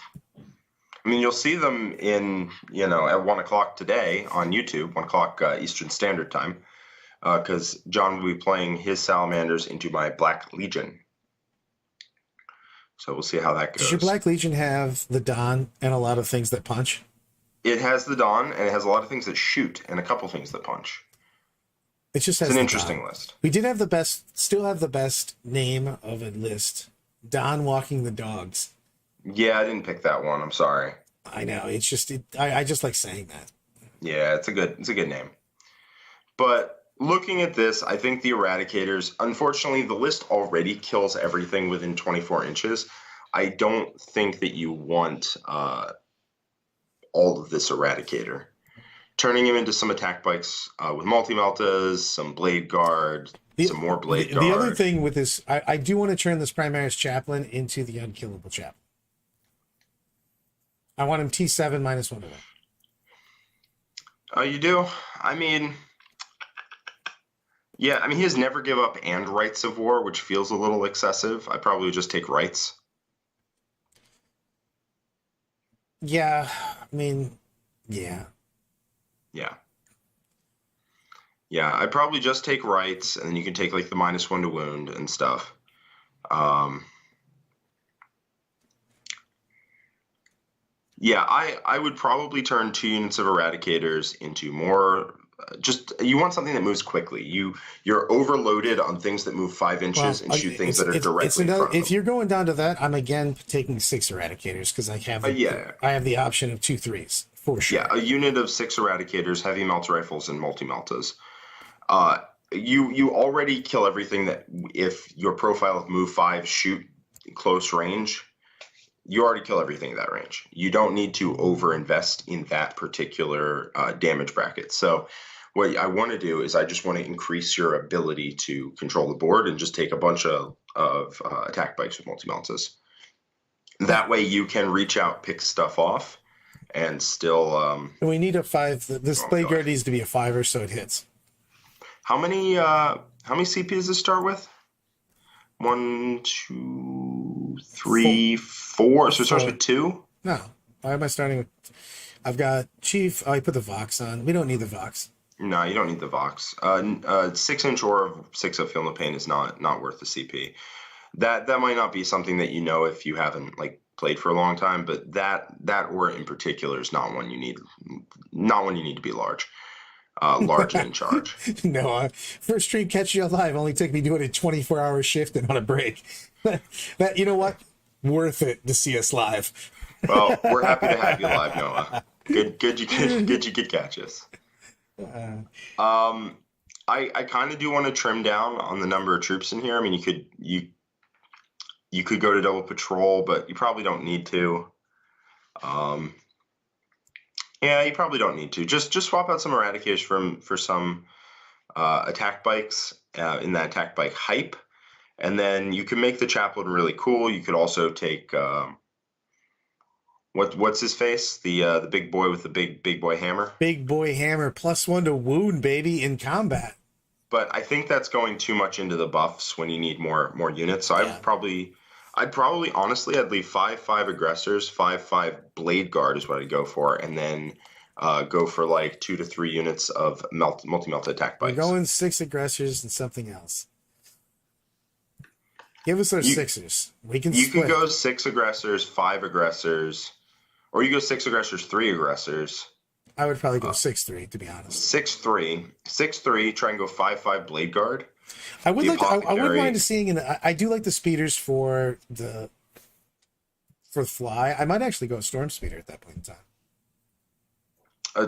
Speaker 2: I mean, you'll see them in, at 1 o'clock today on YouTube, 1 o'clock Eastern Standard Time, because John will be playing his salamanders into my Black Legion. So we'll see how that goes.
Speaker 1: Does your Black Legion have the Dawn and a lot of things that punch?
Speaker 2: It has the Dawn, and it has a lot of things that shoot, and a couple things that punch.
Speaker 1: It just has
Speaker 2: it's an interesting list.
Speaker 1: We did have still have the best name of a list. Don Walking the Dogs.
Speaker 2: Yeah, I didn't pick that one. I'm sorry.
Speaker 1: I know. It's just, I just like saying that.
Speaker 2: Yeah, it's a good name. But looking at this, I think the Eradicators, unfortunately, the list already kills everything within 24 inches. I don't think that you want all of this Eradicator. Turning him into some attack bikes with multi-meltas, some blade guard, some more blade guard.
Speaker 1: The other thing with this, I do want to turn this Primaris Chaplain into the Unkillable Chaplain. I want him T7 -1 to win.
Speaker 2: Oh, you do? I mean, yeah, I mean, he has Never Give Up and Rights of War, which feels a little excessive. I probably would just take Rights.
Speaker 1: Yeah, I mean, yeah.
Speaker 2: Yeah, I'd probably just take Rights, and then you can take like the -1 to wound and stuff. Yeah, I would probably turn 2 units of Eradicators into more. You want something that moves quickly. You're overloaded on things that move 5 inches and shoot things that are directly in front of them.
Speaker 1: If you're going down to that, I'm again taking 6 Eradicators because I have I have the option of 2 3s for sure.
Speaker 2: Yeah, a unit of 6 Eradicators, heavy melter rifles, and multi-meltas. You already kill everything that if your profile of move 5 shoot close range. You already kill everything in that range. You don't need to over-invest in that particular damage bracket. So what I want to do is I just want to increase your ability to control the board and just take a bunch of attack bikes with multi-meltas. That way you can reach out, pick stuff off, and still.
Speaker 1: And we need a 5. This
Speaker 2: Oh
Speaker 1: blade guard
Speaker 2: God.
Speaker 1: needs to be a 5 so it hits.
Speaker 2: How many CP does this start with? 1, 2, 3, 4. So it starts with 2.
Speaker 1: No. Why am I starting with? I've got Chief. Oh, I put the Vox on. We don't need the Vox.
Speaker 2: No, you don't need the Vox. 6-inch Aura of 6 of Feel No Pain is not worth the CP. That might not be something that you know if you haven't like played for a long time, but that Aura in particular is not one you need. Not one you need to be large. Large and in charge.
Speaker 1: No, first stream Catch You Alive only took me doing a 24-hour shift and on a break. That you know what? Worth it to see us live.
Speaker 2: Well, we're happy to have you live, Noah. Good you could catch us. I kind of do want to trim down on the number of troops in here. I mean, you could go to double patrol, but you probably don't need to. Yeah, you probably don't need to. Just swap out some Eradicators for some attack bikes in that attack bike hype, and then you can make the chaplain really cool. You could also take what's his face? The big boy with the big boy hammer.
Speaker 1: Big boy hammer +1 to wound, baby, in combat.
Speaker 2: But I think that's going too much into the buffs when you need more units. So yeah. I'd probably honestly I'd leave 5 aggressors, 5 blade guard is what I'd go for, and then go for like 2 to 3 units of multi-melt attack bikes.
Speaker 1: We're going 6 aggressors and something else. Give us our 6ers. We can.
Speaker 2: You could go 6 aggressors, 5 aggressors, or you go 6 aggressors, 3 aggressors.
Speaker 1: I would probably go 6-3 to be honest.
Speaker 2: 6-3. Try and go 5 blade guard.
Speaker 1: I would like. I wouldn't mind seeing, and I do like the speeders for the fly. I might actually go storm speeder at that point in time.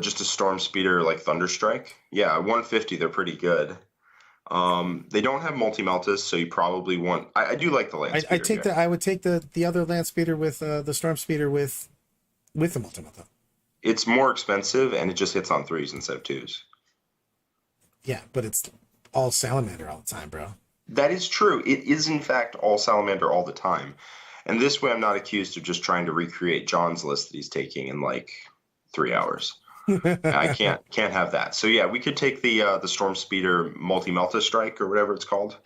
Speaker 2: Just a storm speeder like Thunderstrike. Yeah, 150. They're pretty good. They don't have multi-meltas, so you probably want. I do like the land speeder.
Speaker 1: I would take the other land speeder with the storm speeder with the multi-melta.
Speaker 2: It's more expensive, and it just hits on 3s instead of 2s.
Speaker 1: Yeah, but it's all Salamander all the time, bro.
Speaker 2: That is true. It is, in fact, all Salamander all the time. And this way I'm not accused of just trying to recreate John's list that he's taking in, like, 3 hours. I can't have that. So, yeah, we could take the Storm Speeder Multi-Melta Strike or whatever it's called.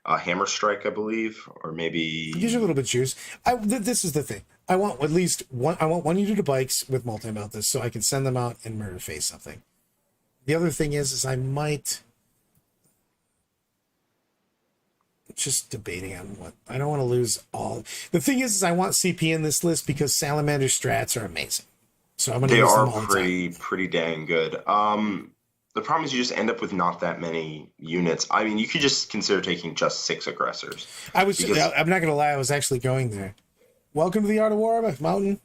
Speaker 2: Hammer Strike, I believe, or maybe...
Speaker 1: Gives you a little bit of juice. This is the thing. I want at least one. I want 1 unit of bikes with multi-meltas so I can send them out and murder face something. The other thing is I might just debating on what I don't want to lose all. The thing is I want CP in this list because Salamander strats are amazing. So I'm going to use them all the time.
Speaker 2: Pretty dang good. The problem is you just end up with not that many units. I mean, you could just consider taking just 6 aggressors. I'm
Speaker 1: not going to lie. I was actually going there. Welcome to the Art of War, Mountain.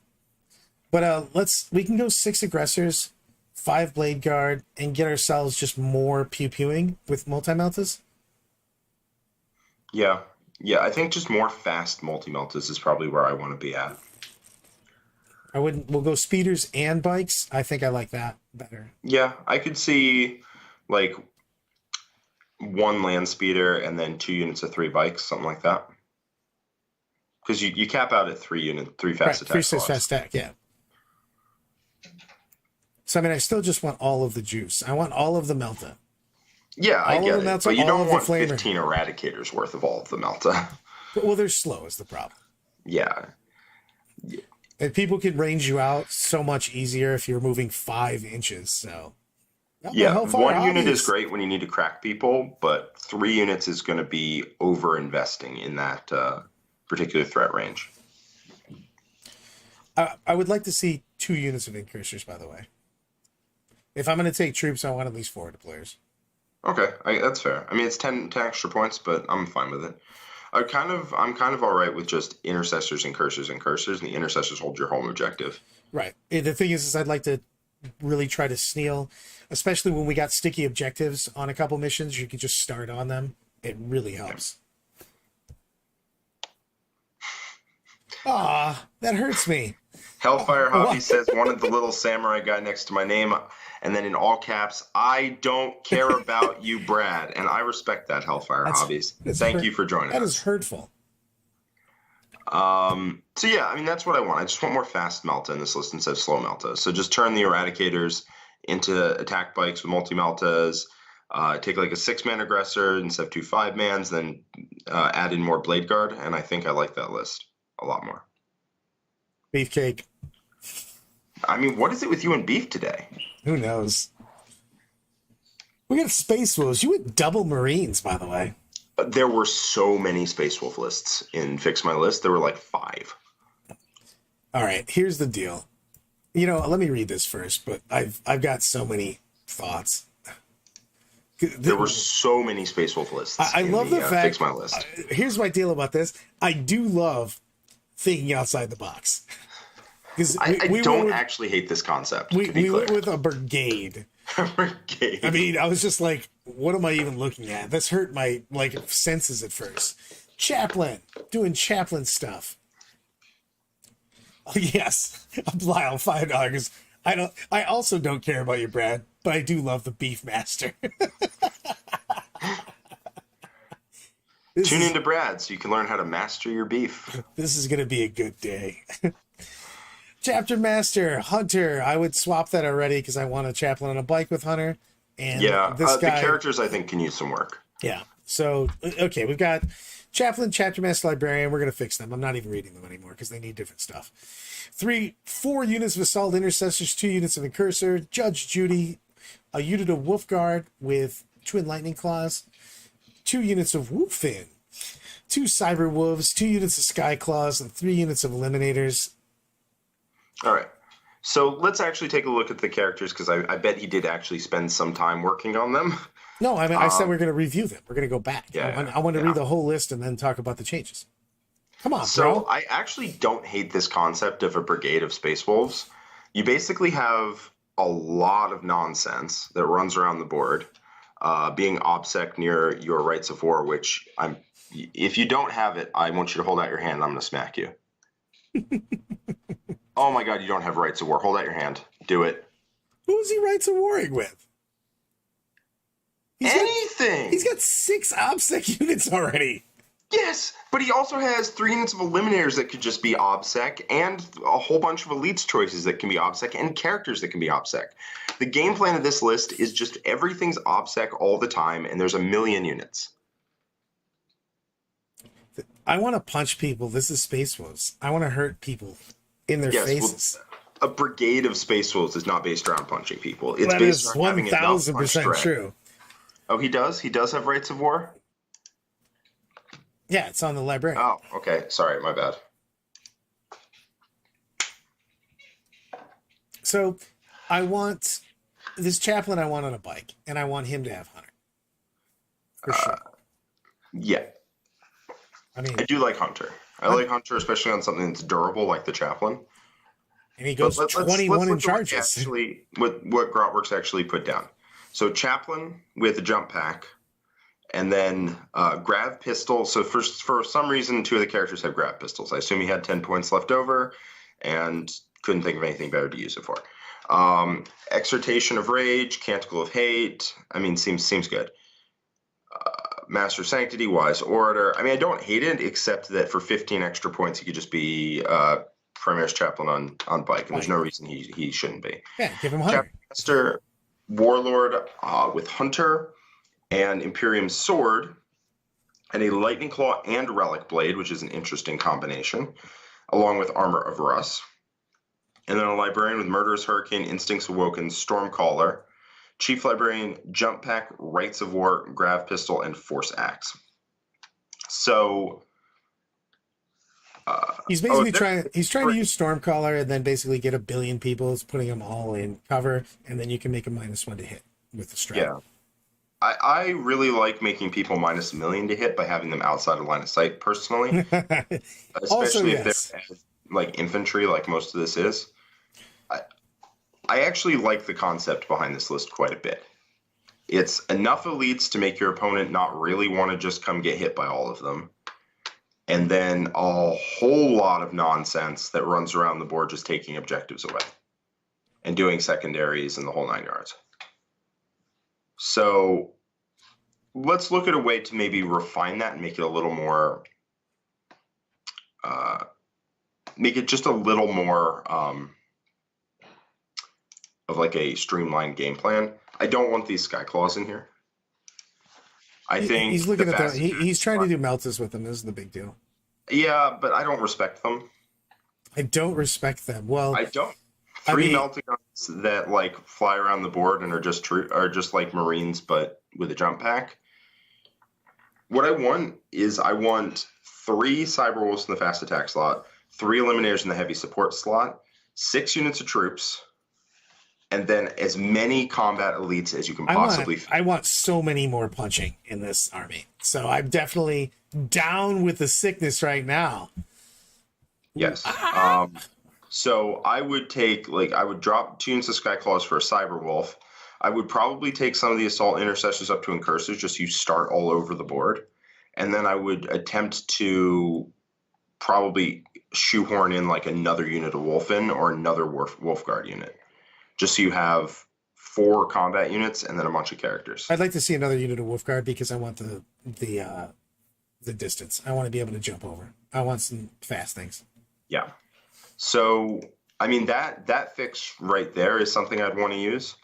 Speaker 1: But we can go 6 aggressors, 5 blade guard, and get ourselves just more pew-pewing with multi-meltas.
Speaker 2: Yeah. I think just more fast multi-meltas is probably where I want to be at.
Speaker 1: We'll go speeders and bikes. I think I like that better.
Speaker 2: Yeah, I could see like 1 land speeder and then 2 units of 3 bikes, something like that. Because you cap out at 3 fast attack.
Speaker 1: 3 fast attack, yeah. So I mean, I still just want all of the juice. I want all of the Melta.
Speaker 2: Yeah, I get it. But you don't want 15 Eradicators worth of all of the Melta.
Speaker 1: Well, they're slow is the problem.
Speaker 2: Yeah.
Speaker 1: And people can range you out so much easier if you're moving 5 inches. So
Speaker 2: yeah, 1 unit is great when you need to crack people, but 3 units is going to be over investing in that particular threat range.
Speaker 1: I would like to see 2 units of Incursors, by the way. If I'm going to take troops, I want at least 4 deployers.
Speaker 2: Okay, that's fair. I mean, it's 10 extra points, but I'm fine with it. I'm kind of all right with just intercessors and cursors, and the intercessors hold your home objective. Right.
Speaker 1: The thing is I'd like to really try to sneal, especially when we got sticky objectives on a couple missions. You can just start on them. It really helps. Ah, that hurts me.
Speaker 2: Hellfire Hobby says, wanted the little samurai guy next to my name, and then in all caps, I don't care about you, Brad. And I respect that, Hellfire Hobbies. Thank you for joining us.
Speaker 1: That is hurtful.
Speaker 2: So yeah, I mean, that's what I want. I just want more fast Melta in this list instead of slow Melta. So just turn the Eradicators into attack bikes with multi-Meltas. Take like a 6-man aggressor instead of 2 5-mans, then add in more Blade Guard, and I think I like that list a lot more.
Speaker 1: Beefcake.
Speaker 2: I mean, what is it with you and beef today?
Speaker 1: Who knows? We got Space Wolves. You went double Marines, by the way.
Speaker 2: There were so many Space Wolf lists in Fix My List. There were like 5.
Speaker 1: All right, here's the deal. You know, let me read this first, but I've got so many thoughts.
Speaker 2: There were so many Space Wolf lists.
Speaker 1: I love the fact.
Speaker 2: Fix My List.
Speaker 1: Here's my deal about this. I do love thinking outside the box.
Speaker 2: I don't actually hate this concept.
Speaker 1: We went with a brigade.
Speaker 2: Brigade.
Speaker 1: I mean, I was just like, what am I even looking at? This hurt my senses at first. Chaplain, doing chaplain stuff. Yes, Lyle, $5. I also don't care about you, Brad, but I do love the Beef Master.
Speaker 2: Tune into Brad so you can learn how to master your beef.
Speaker 1: This is gonna be a good day. Chapter Master, Hunter. I would swap that already because I want a chaplain on a bike with Hunter. And
Speaker 2: yeah,
Speaker 1: this guy,
Speaker 2: the characters I think can use some work.
Speaker 1: Yeah. So, okay, we've got Chaplain, Chapter Master, Librarian. We're going to fix them. I'm not even reading them anymore because they need different stuff. 4 units of Assault Intercessors, 2 units of Incursor, Judge Judy, a unit of Wolf Guard with Twin Lightning Claws, 2 units of Wolfin, 2 Cyber Wolves, 2 units of Sky Claws, and 3 units of Eliminators.
Speaker 2: All right. So let's actually take a look at the characters because I bet he did actually spend some time working on them.
Speaker 1: No, I mean, I said we're going to review them. We're going to go back.
Speaker 2: Yeah,
Speaker 1: I want to read the whole list and then talk about the changes. Come on,
Speaker 2: so
Speaker 1: bro.
Speaker 2: I actually don't hate this concept of a brigade of Space Wolves. You basically have a lot of nonsense that runs around the board, being OBSEC near your Rights of War, which if you don't have it, I want you to hold out your hand and I'm going to smack you. Oh my God, you don't have Rights of War. Hold out your hand. Do it.
Speaker 1: Who's he Rights of Warring with? He's got 6 OBSEC units already.
Speaker 2: Yes, but he also has 3 units of Eliminators that could just be OBSEC, and a whole bunch of Elites choices that can be OBSEC, and characters that can be OBSEC. The game plan of this list is just everything's OBSEC all the time, and there's a million units.
Speaker 1: I want to punch people. This is Space Wolves. I want to hurt people in their faces.
Speaker 2: Well, a brigade of Space Wolves is not based around punching people. It's
Speaker 1: that
Speaker 2: based
Speaker 1: is
Speaker 2: on having
Speaker 1: 1,000% true.
Speaker 2: Oh, he does? He does have Rights of War?
Speaker 1: Yeah, it's on the library.
Speaker 2: Oh, okay. Sorry, my bad.
Speaker 1: So, I want this chaplain I want on a bike, and I want him to have Hunter. For sure.
Speaker 2: Yeah. I do like Hunter. I like Hunter, especially on something that's durable like the chaplain.
Speaker 1: And he goes 21 in charges.
Speaker 2: What Grotworks actually put down. So chaplain with a jump pack, and then grav pistol. So for some reason, 2 of the characters have grav pistols. I assume he had 10 points left over and couldn't think of anything better to use it for. Exhortation of Rage, Canticle of Hate. I mean, seems good. Master Sanctity, Wise Orator. I mean, I don't hate it, except that for 15 extra points, he could just be Primaris Chaplain on bike, and there's no reason he shouldn't be.
Speaker 1: Yeah, give him Hunter.
Speaker 2: Master Warlord with Hunter and Imperium Sword, and a Lightning Claw and Relic Blade, which is an interesting combination, along with Armor of Russ. And then a Librarian with Murderous Hurricane, Instincts Awoken, Stormcaller, Chief Librarian, Jump Pack, Rights of War, Grav Pistol, and Force Axe. So
Speaker 1: he's basically trying to use Stormcaller and then basically get 1 billion people, putting them all in cover, and then you can make a -1 to hit with the strap.
Speaker 2: Yeah. I really like making people -1 million to hit by having them outside of line of sight, personally. Especially if they're like infantry, like most of this is. I actually like the concept behind this list quite a bit. It's enough elites to make your opponent not really want to just come get hit by all of them. And then a whole lot of nonsense that runs around the board just taking objectives away and doing secondaries and the whole 9 yards. So let's look at a way to maybe refine that and make it a little more make it just a little more of like a streamlined game plan. I don't want these Sky Claws in here. I think
Speaker 1: he's looking at the.
Speaker 2: fastest
Speaker 1: He's trying to do Meltas with them. This is the big deal.
Speaker 2: Yeah, but I don't respect them.
Speaker 1: I don't respect them. Well,
Speaker 2: I don't. Three melting guns that like fly around the board and are just like Marines, but with a jump pack. What I want is 3 Cyberwolves in the fast attack slot, 3 Eliminators in the heavy support slot, 6 units of troops, and then as many combat elites as you can possibly.
Speaker 1: I want so many more punching in this army. So I'm definitely down with the sickness right now.
Speaker 2: Yes. So I would drop 2 units of Sky Claws for a Cyberwolf. I would probably take some of the Assault Intercessors up to Incursors, just so you start all over the board. And then I would attempt to probably shoehorn in like another unit of Wolfen or another Wolfguard unit, just so you have 4 combat units and then a bunch of characters.
Speaker 1: I'd like to see another unit of Wolfguard because I want the distance. I want to be able to jump over. I want some fast things.
Speaker 2: Yeah. So, I mean, that fix right there is something I'd want to use,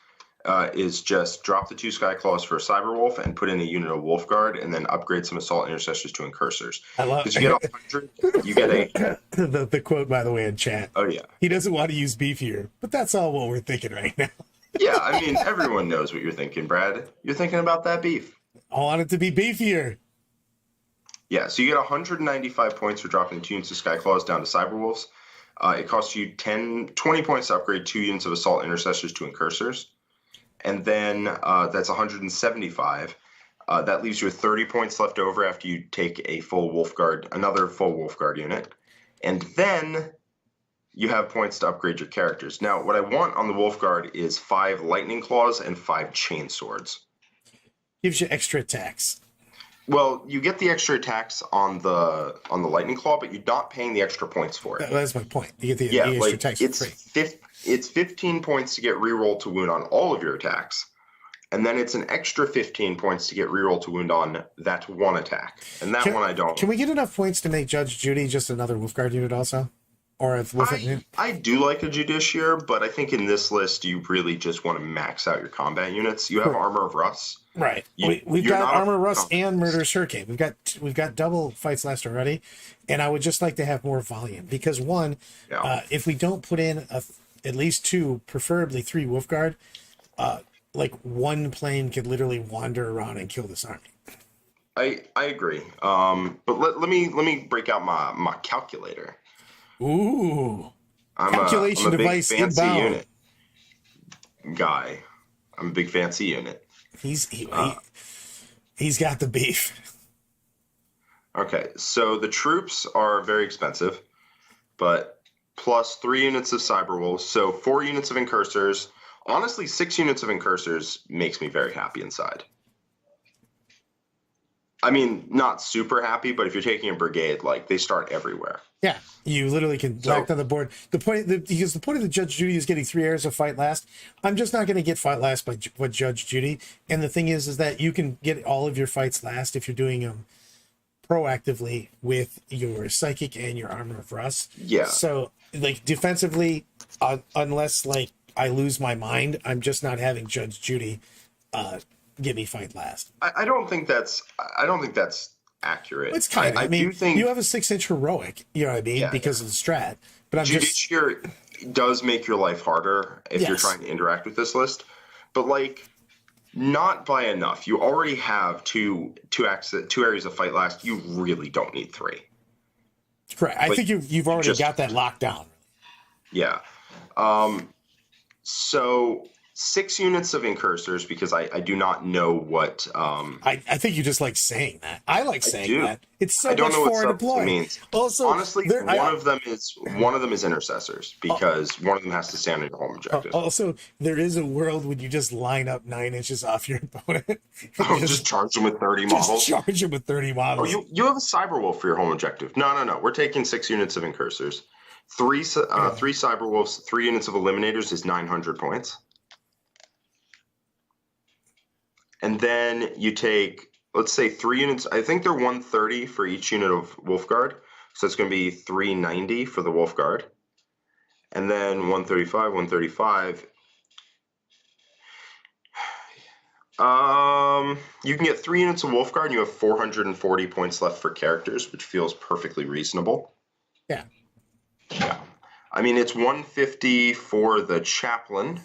Speaker 2: is just drop the 2 Sky Claws for a Cyberwolf and put in a unit of Wolfguard and then upgrade some Assault Intercessors to Incursors.
Speaker 1: I love
Speaker 2: it. Because you get 100, you get a...
Speaker 1: the quote, by the way, in chat.
Speaker 2: Oh, yeah.
Speaker 1: He doesn't want to use beefier, but that's all what we're thinking right now.
Speaker 2: Yeah, I mean, everyone knows what you're thinking, Brad. You're thinking about that beef.
Speaker 1: I want it to be beefier.
Speaker 2: Yeah, so you get 195 points for dropping 2 units of Sky Claws down to Cyberwolves. It costs you 20 points to upgrade 2 units of Assault Intercessors to Incursors. And then that's 175. That leaves you with 30 points left over after you take another full Wolfguard unit. And then you have points to upgrade your characters. Now, what I want on the Wolfguard is 5 Lightning Claws and 5 Chain Swords.
Speaker 1: Gives you extra attacks.
Speaker 2: Well, you get the extra attacks on the Lightning Claw, but you're not paying the extra points for it.
Speaker 1: That's my point. You get the extra attacks for free.
Speaker 2: It's 15 points to get reroll to wound on all of your attacks, and then it's an extra 15 points to get reroll to wound on that one attack. And that one I don't.
Speaker 1: Can we get enough points to make Judge Judy just another Wolfguard unit also? Or if
Speaker 2: I do like a Judiciary, but I think in this list you really just want to max out your combat units. You have Armor of Rust.
Speaker 1: Right. We've got Armor of Rust and Murderous Hurricane. We've got double fights last already, and I would just like to have more volume because if we don't put in at least 2, preferably 3 Wolfguard, like one plane could literally wander around and kill this army.
Speaker 2: I agree. But let me break out my calculator.
Speaker 1: Ooh.
Speaker 2: I'm
Speaker 1: calculation
Speaker 2: a big
Speaker 1: device
Speaker 2: fancy
Speaker 1: inbound.
Speaker 2: unit guy. I'm a big fancy unit.
Speaker 1: He's got the beef.
Speaker 2: Okay, so the troops are very expensive, but plus 3 units of Cyberwolves, so 4 units of Incursors. Honestly, 6 units of Incursors makes me very happy inside. I mean, not super happy, but if you're taking a brigade, like, they start everywhere.
Speaker 1: Yeah, you literally can act on the board. Because the point of the Judge Judy is getting 3 areas of fight last. I'm just not going to get fight last by Judge Judy. And the thing is that you can get all of your fights last if you're doing them proactively with your Psychic and your Armor of Rust.
Speaker 2: Yeah.
Speaker 1: So, like, defensively, unless, like, I lose my mind, I'm just not having Judge Judy get me fight last.
Speaker 2: I don't think that's accurate.
Speaker 1: It's kind of. I mean,
Speaker 2: do think
Speaker 1: you have a 6-inch heroic. You know what I mean?
Speaker 2: Yeah,
Speaker 1: because of the strat. But I'm
Speaker 2: Judiciary does make your life harder if you're trying to interact with this list, but like not by enough. You already have two areas of fight last. You really don't need 3.
Speaker 1: Correct. I think you've already got that locked down.
Speaker 2: Yeah. So 6 units of Incursors because I do not know what.
Speaker 1: I think you just like saying that. I like saying that. It's so
Speaker 2: I don't
Speaker 1: much
Speaker 2: know what
Speaker 1: forward deploy.
Speaker 2: means.
Speaker 1: Also,
Speaker 2: honestly, one of them is Intercessors because one of them has to stand on your home objective.
Speaker 1: Also, there is a world when you just line up 9 inches off your opponent.
Speaker 2: Just charge them with 30 models.
Speaker 1: Charge them with 30 models.
Speaker 2: Oh, you have a Cyberwolf for your home objective. No. We're taking 6 units of Incursors. 3 Cyberwolves, 3 units of Eliminators is 900 points. And then you take, let's say 3 units. I think they're 130 for each unit of Wolfguard. So it's going to be 390 for the Wolf Guard. And then 135, 135. You can get 3 units of Wolf Guard and you have 440 points left for characters, which feels perfectly reasonable.
Speaker 1: Yeah.
Speaker 2: Yeah. I mean, it's 150 for the Chaplain.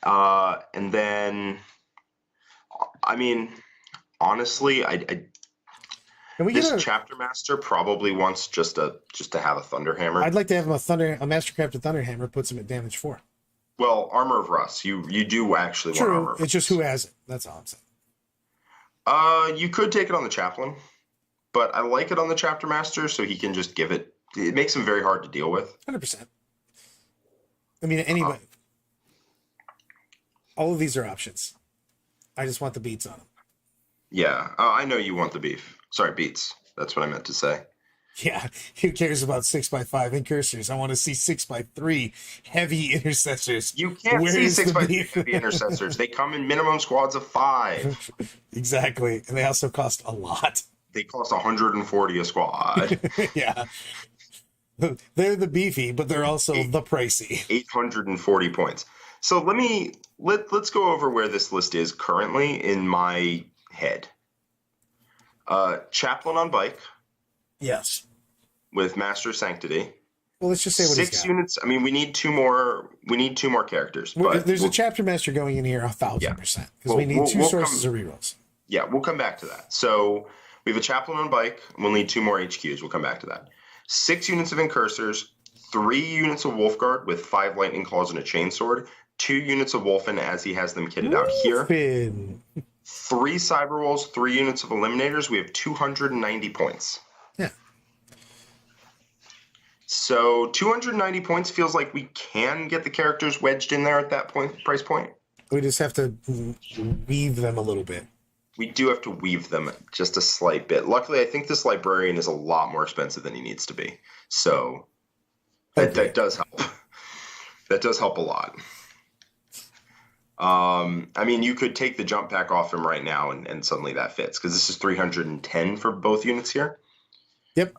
Speaker 2: And then, I mean, honestly, this Chapter Master probably wants just to have a Thunderhammer.
Speaker 1: I'd like to have him a Mastercrafted Thunderhammer, puts him at damage 4.
Speaker 2: Well, Armor of Rust. You do actually want Armor of Rust.
Speaker 1: It's just who has it. That's all I'm saying.
Speaker 2: You could take it on the Chaplain, but I like it on the Chapter Master, so he can just give it. It makes him very hard to deal with.
Speaker 1: 100%. I mean, anyway, all of these are options. I just want the beats on them.
Speaker 2: Yeah, I know you want the beef. Sorry, beats. That's what I meant to say.
Speaker 1: Yeah, who cares about 6x5 incursors? I want to see 6x3 heavy intercessors.
Speaker 2: You can't see 6x3 heavy intercessors. They come in minimum squads of 5.
Speaker 1: Exactly, and they also cost a lot.
Speaker 2: They cost 140 a squad.
Speaker 1: Yeah. They're the beefy, but they're also the pricey.
Speaker 2: 840 points. So let's go over where this list is currently in my head. Chaplain on bike.
Speaker 1: Yes.
Speaker 2: With Master Sanctity.
Speaker 1: Well, let's just say what
Speaker 2: 6 units. I mean, we need 2 more. We need 2 more characters. But
Speaker 1: there's a Chapter Master going in here 1,000%, because we need 2 sources of rerolls.
Speaker 2: Yeah, we'll come back to that. So we have a Chaplain on bike. We'll need 2 more HQs. We'll come back to that. 6 units of Incursors, 3 units of Wolfguard with 5 Lightning Claws and a Chainsword, 2 units of Wolfen as he has them kitted out here. 3 Cyber Wolves, 3 units of Eliminators. We have 290 points.
Speaker 1: Yeah.
Speaker 2: So 290 points feels like we can get the characters wedged in there at that price point.
Speaker 1: We just have to weave them a little bit.
Speaker 2: We do have to weave them just a slight bit. Luckily, I think this Librarian is a lot more expensive than he needs to be. So that does help. That does help a lot. I mean, you could take the jump pack off him right now and suddenly that fits, because this is 310 for both units here.
Speaker 1: Yep.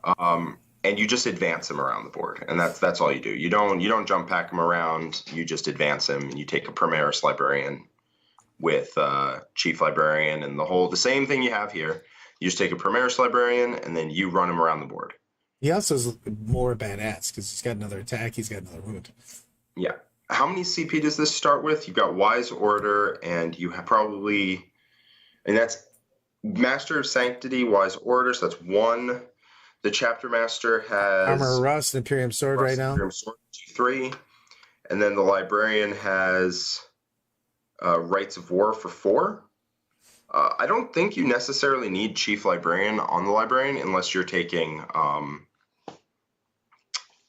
Speaker 2: And you just advance him around the board, and that's all you do. You don't jump pack him around. You just advance him, and you take a Primaris Librarian with Chief Librarian and the same thing you have here. You just take a Primaris Librarian, and then you run him around the board.
Speaker 1: He also is more badass because he's got another attack. He's got another wound. Yeah.
Speaker 2: How many CP does this start with? You've got Wise Order, and you have probably, and that's Master of Sanctity, Wise Order. So that's 1. The Chapter Master has
Speaker 1: Armor Rust, Imperium Sword right now.
Speaker 2: Imperium Sword 2-3, and then the Librarian has Rights of War for 4. I don't think you necessarily need Chief Librarian on the Librarian unless you're taking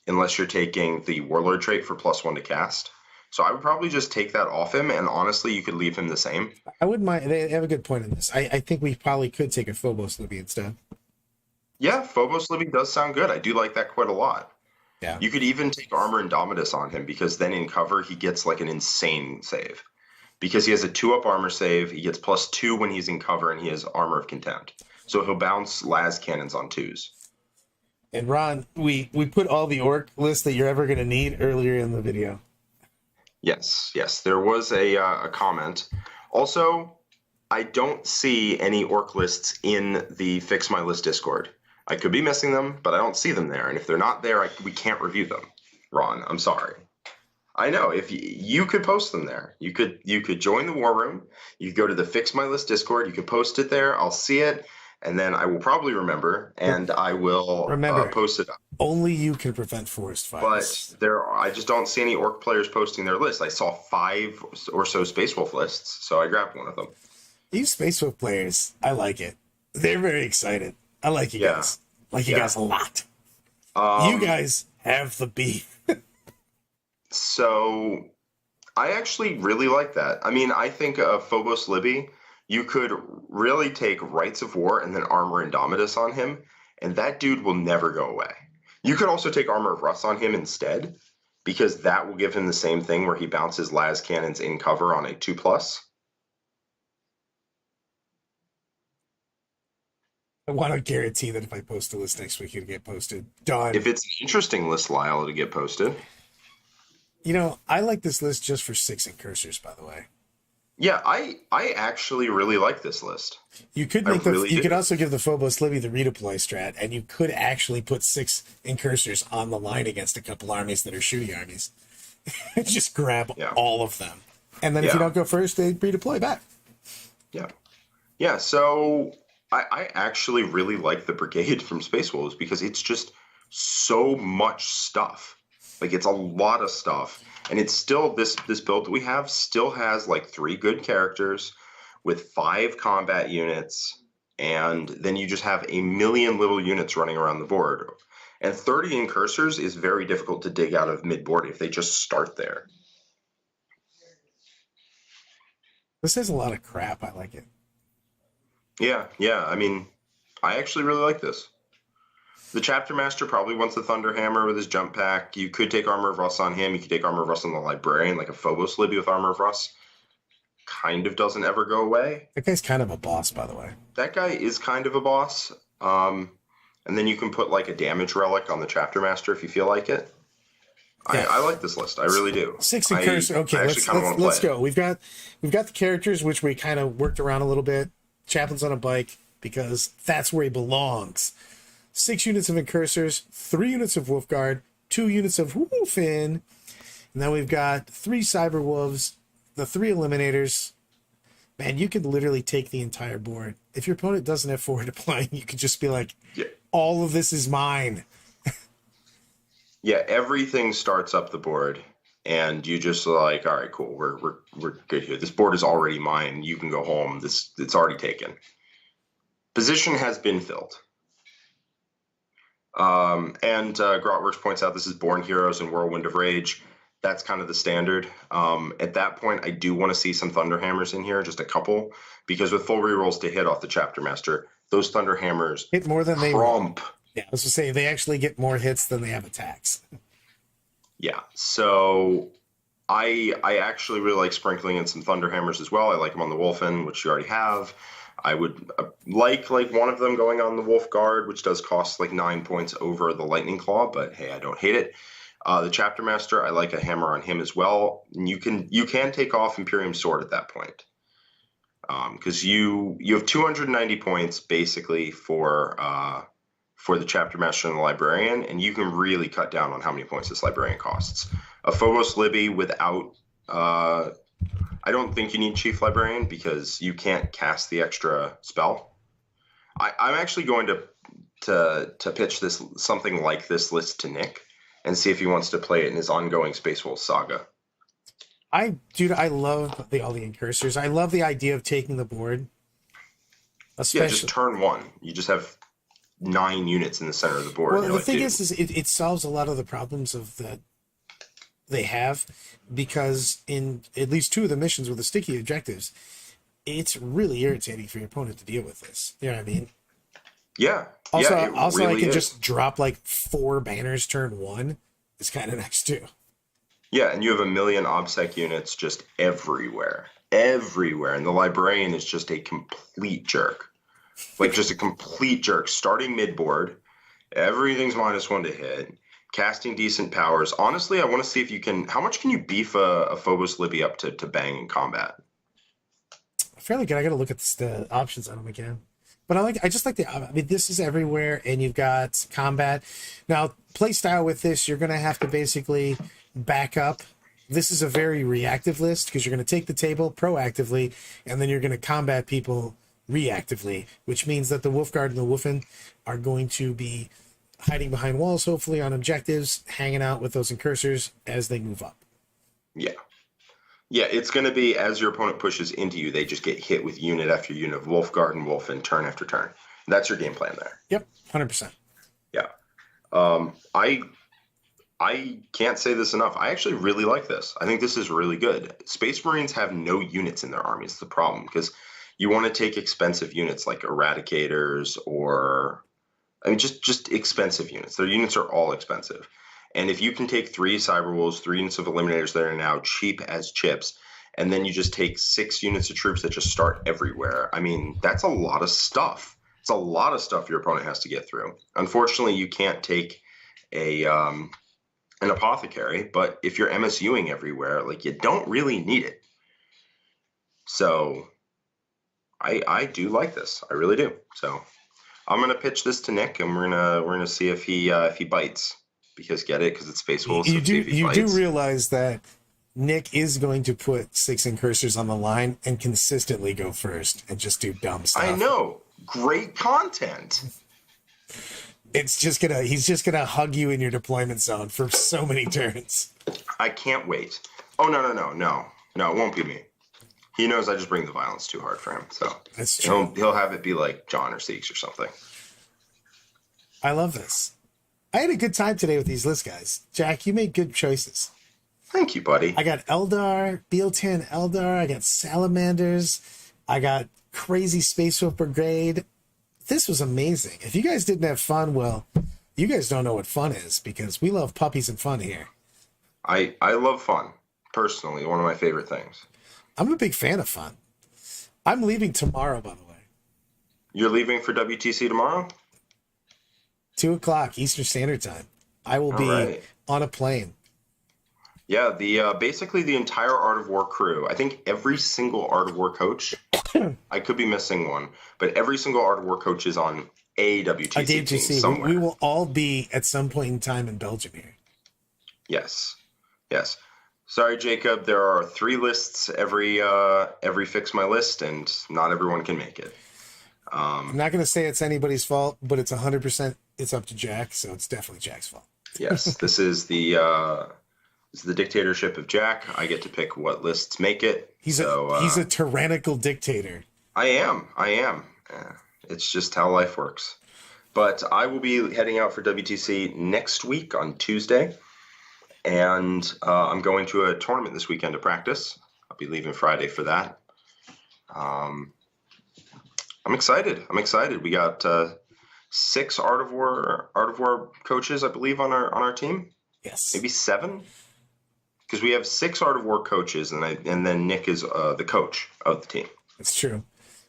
Speaker 2: the Warlord trait for +1 to cast. So I would probably just take that off him, and honestly, you could leave him the same.
Speaker 1: I wouldn't mind. They have a good point in this. I think we probably could take a Phobos Libby instead.
Speaker 2: Yeah, Phobos Libby does sound good. I do like that quite a lot.
Speaker 1: Yeah.
Speaker 2: You could even take Armor Indomitus on him, because then in cover he gets like an insane save. Because he has a 2-up armor save, he gets +2 when he's in cover, and he has Armor of Contempt. So he'll bounce las cannons on 2s.
Speaker 1: And Ron, we put all the orc lists that you're ever going to need earlier in the video.
Speaker 2: Yes. There was a comment. Also, I don't see any orc lists in the Fix My List Discord. I could be missing them, but I don't see them there. And if they're not there, we can't review them. Ron, I'm sorry. I know. If you could post them there, you could join the War Room. You could go to the Fix My List Discord. You could post it there. I'll see it. And then I will probably remember, and I will post it up.
Speaker 1: Only you can prevent forest fires.
Speaker 2: But I just don't see any orc players posting their list. I saw 5 or so Space Wolf lists, so I grabbed one of them.
Speaker 1: These Space Wolf players, I like it. They're very excited. I like you guys. You guys a lot. You guys have the beef.
Speaker 2: So I actually really like that. I mean, I think of Phobos Libby. You could really take Rights of War and then Armor Indomitus on him, and that dude will never go away. You could also take Armor of Rust on him instead, because that will give him the same thing where he bounces las cannons in cover on a 2+.
Speaker 1: I want to guarantee that if I post a list next week, it'll get posted. Done.
Speaker 2: If it's an interesting list, Lyle, to get posted.
Speaker 1: I like this list just for 6 incursors, by the way.
Speaker 2: Yeah, I actually really like this list.
Speaker 1: You could make you could also give the Phobos Libby the redeploy strat, and you could actually put 6 incursors on the line against a couple armies that are shooting armies. Just grab all of them. And then if you don't go first, they redeploy back.
Speaker 2: Yeah. Yeah, so I actually really like the brigade from Space Wolves because it's just so much stuff. Like, it's a lot of stuff. And it's still, this build that we have still has like 3 good characters with 5 combat units. And then you just have a million little units running around the board. And 30 incursors is very difficult to dig out of mid-board if they just start there.
Speaker 1: This is a lot of crap. I like it.
Speaker 2: Yeah. I mean, I actually really like this. The Chapter Master probably wants the Thunderhammer with his jump pack. You could take Armor of Rust on him. You could take Armor of Rust on the Librarian, like a Phobos Libby with Armor of Rust. Kind of doesn't ever go away.
Speaker 1: That guy's kind of a boss, by the way.
Speaker 2: That guy is kind of a boss. And then you can put like a damage relic on the Chapter Master if you feel like it. Yeah. I like this list. I really do.
Speaker 1: 6 incursors. Okay, let's go. We've got the characters, which we kind of worked around a little bit. Chaplain's on a bike because that's where he belongs. 6 units of incursors, 3 units of Wolfguard, 2 units of Woofin, and then we've got 3 Cyber Wolves, the 3 Eliminators. Man, you could literally take the entire board. If your opponent doesn't have 4 deploying, you could just be like, all of this is mine.
Speaker 2: Yeah, everything starts up the board, and you just like, all right, cool, we're good here. This board is already mine. You can go home. It's already taken. Position has been filled. And Grotworks points out this is Born Heroes and Whirlwind of Rage. That's kind of the standard. At that point, I do want to see some Thunderhammers in here, just a couple, because with full rerolls to hit off the Chapter Master, those Thunderhammers
Speaker 1: hit more than
Speaker 2: crump.
Speaker 1: Yeah, I was going to say, they actually get more hits than they have attacks.
Speaker 2: Yeah, so I actually really like sprinkling in some Thunderhammers as well. I like them on the Wolfen, which you already have. I would like one of them going on the Wolf Guard, which does cost like 9 points over the Lightning Claw, but hey, I don't hate it. The Chapter Master, I like a hammer on him as well. And you can take off Imperium Sword at that point, because you have 290 points basically for the Chapter Master and the Librarian, and you can really cut down on how many points this Librarian costs. A Phobos Libby without I don't think you need Chief Librarian because you can't cast the extra spell. I'm actually going to pitch something like this list to Nick and see if he wants to play it in his ongoing Space Wolves saga.
Speaker 1: I love all the incursors. I love the idea of taking the board.
Speaker 2: Especially, just turn 1. You just have 9 units in the center of the board.
Speaker 1: Well, the thing is it solves a lot of the problems of that they have, because in at least 2 of the missions with the sticky objectives, it's really irritating for your opponent to deal with this. You know what I mean?
Speaker 2: Yeah.
Speaker 1: Also,
Speaker 2: really
Speaker 1: I can just drop like 4 banners turn 1. It's kind of nice too.
Speaker 2: Yeah, and you have a million OBSEC units just everywhere. Everywhere. And the Librarian is just a complete jerk. Like, just a complete jerk. Starting mid-board, everything's -1 to hit. Casting decent powers. Honestly, I want to see if you can... How much can you beef a Phobos Libby up to bang in combat?
Speaker 1: Fairly good. I got to look at the options on them again. But I just like this is everywhere, and you've got combat. Now, play style with this, you're going to have to basically back up. This is a very reactive list because you're going to take the table proactively, and then you're going to combat people reactively, which means that the Wolfguard and the Wolfen are going to be hiding behind walls, hopefully on objectives, hanging out with those incursors as they move up.
Speaker 2: Yeah. Yeah, it's going to be as your opponent pushes into you, they just get hit with unit after unit of Wolfguard and Wolfen turn after turn. That's your game plan there.
Speaker 1: Yep, 100%.
Speaker 2: Yeah. I can't say this enough. I actually really like this. I think this is really good. Space Marines have no units in their army. It's the problem, because you want to take expensive units like Eradicators or... I mean, just expensive units. Their units are all expensive. And if you can take 3 Cyberwolves, 3 units of Eliminators that are now cheap as chips, and then you just take 6 units of troops that just start everywhere, I mean, that's a lot of stuff. It's a lot of stuff your opponent has to get through. Unfortunately, you can't take a an apothecary, but if you're MSUing everywhere, like, you don't really need it. So I do like this. I really do. So I'm gonna pitch this to Nick, and we're gonna see if he bites. Because get it, because it's Space Wolves. So
Speaker 1: You do realize that Nick is going to put 6 incursors on the line and consistently go first and just do dumb stuff.
Speaker 2: I know. Great content.
Speaker 1: He's just gonna hug you in your deployment zone for so many turns.
Speaker 2: I can't wait. Oh no, it won't be me. He knows I just bring the violence too hard for him, so
Speaker 1: that's true.
Speaker 2: He'll have it be like John or Seeks or something.
Speaker 1: I love this. I had a good time today with these lists, guys. Jack, you made good choices.
Speaker 2: Thank you, buddy.
Speaker 1: I got Eldar, Bealtan Eldar. I got Salamanders. I got crazy Space Wolf Brigade. This was amazing. If you guys didn't have fun, well, you guys don't know what fun is, because we love puppies and fun here.
Speaker 2: I love fun. Personally, one of my favorite things.
Speaker 1: I'm a big fan of fun. I'm leaving tomorrow, by the way.
Speaker 2: You're leaving for WTC tomorrow?
Speaker 1: 2:00 Eastern Standard Time. I will be on a plane.
Speaker 2: Yeah, the basically the entire Art of War crew. I think every single Art of War coach. I could be missing one, but every single Art of War coach is on a WTC team somewhere.
Speaker 1: We will all be at some point in time in Belgium here.
Speaker 2: Yes. Sorry, Jacob. There are 3 lists every Fix My List, and not everyone can make it.
Speaker 1: I'm not going to say it's anybody's fault, but it's 100%. It's up to Jack, so it's definitely Jack's fault.
Speaker 2: Yes, this is the dictatorship of Jack. I get to pick what lists make it.
Speaker 1: He's a tyrannical dictator.
Speaker 2: I am. It's just how life works. But I will be heading out for WTC next week on Tuesday, and I'm going to a tournament this weekend to practice. I'll be leaving Friday for that. I'm excited. We got 6 Art of War coaches, I believe, on our team.
Speaker 1: Yes,
Speaker 2: maybe 7, because we have 6 Art of War coaches, and then Nick is the coach of the team.
Speaker 1: It's true.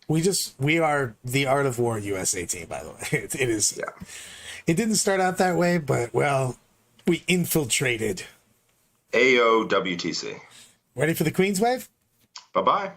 Speaker 1: We are the Art of War USA team, by the way. It is.
Speaker 2: Yeah.
Speaker 1: It didn't start out that way, but well, we infiltrated.
Speaker 2: AO WTC.
Speaker 1: Ready for the Queen's Wave?
Speaker 2: Bye-bye.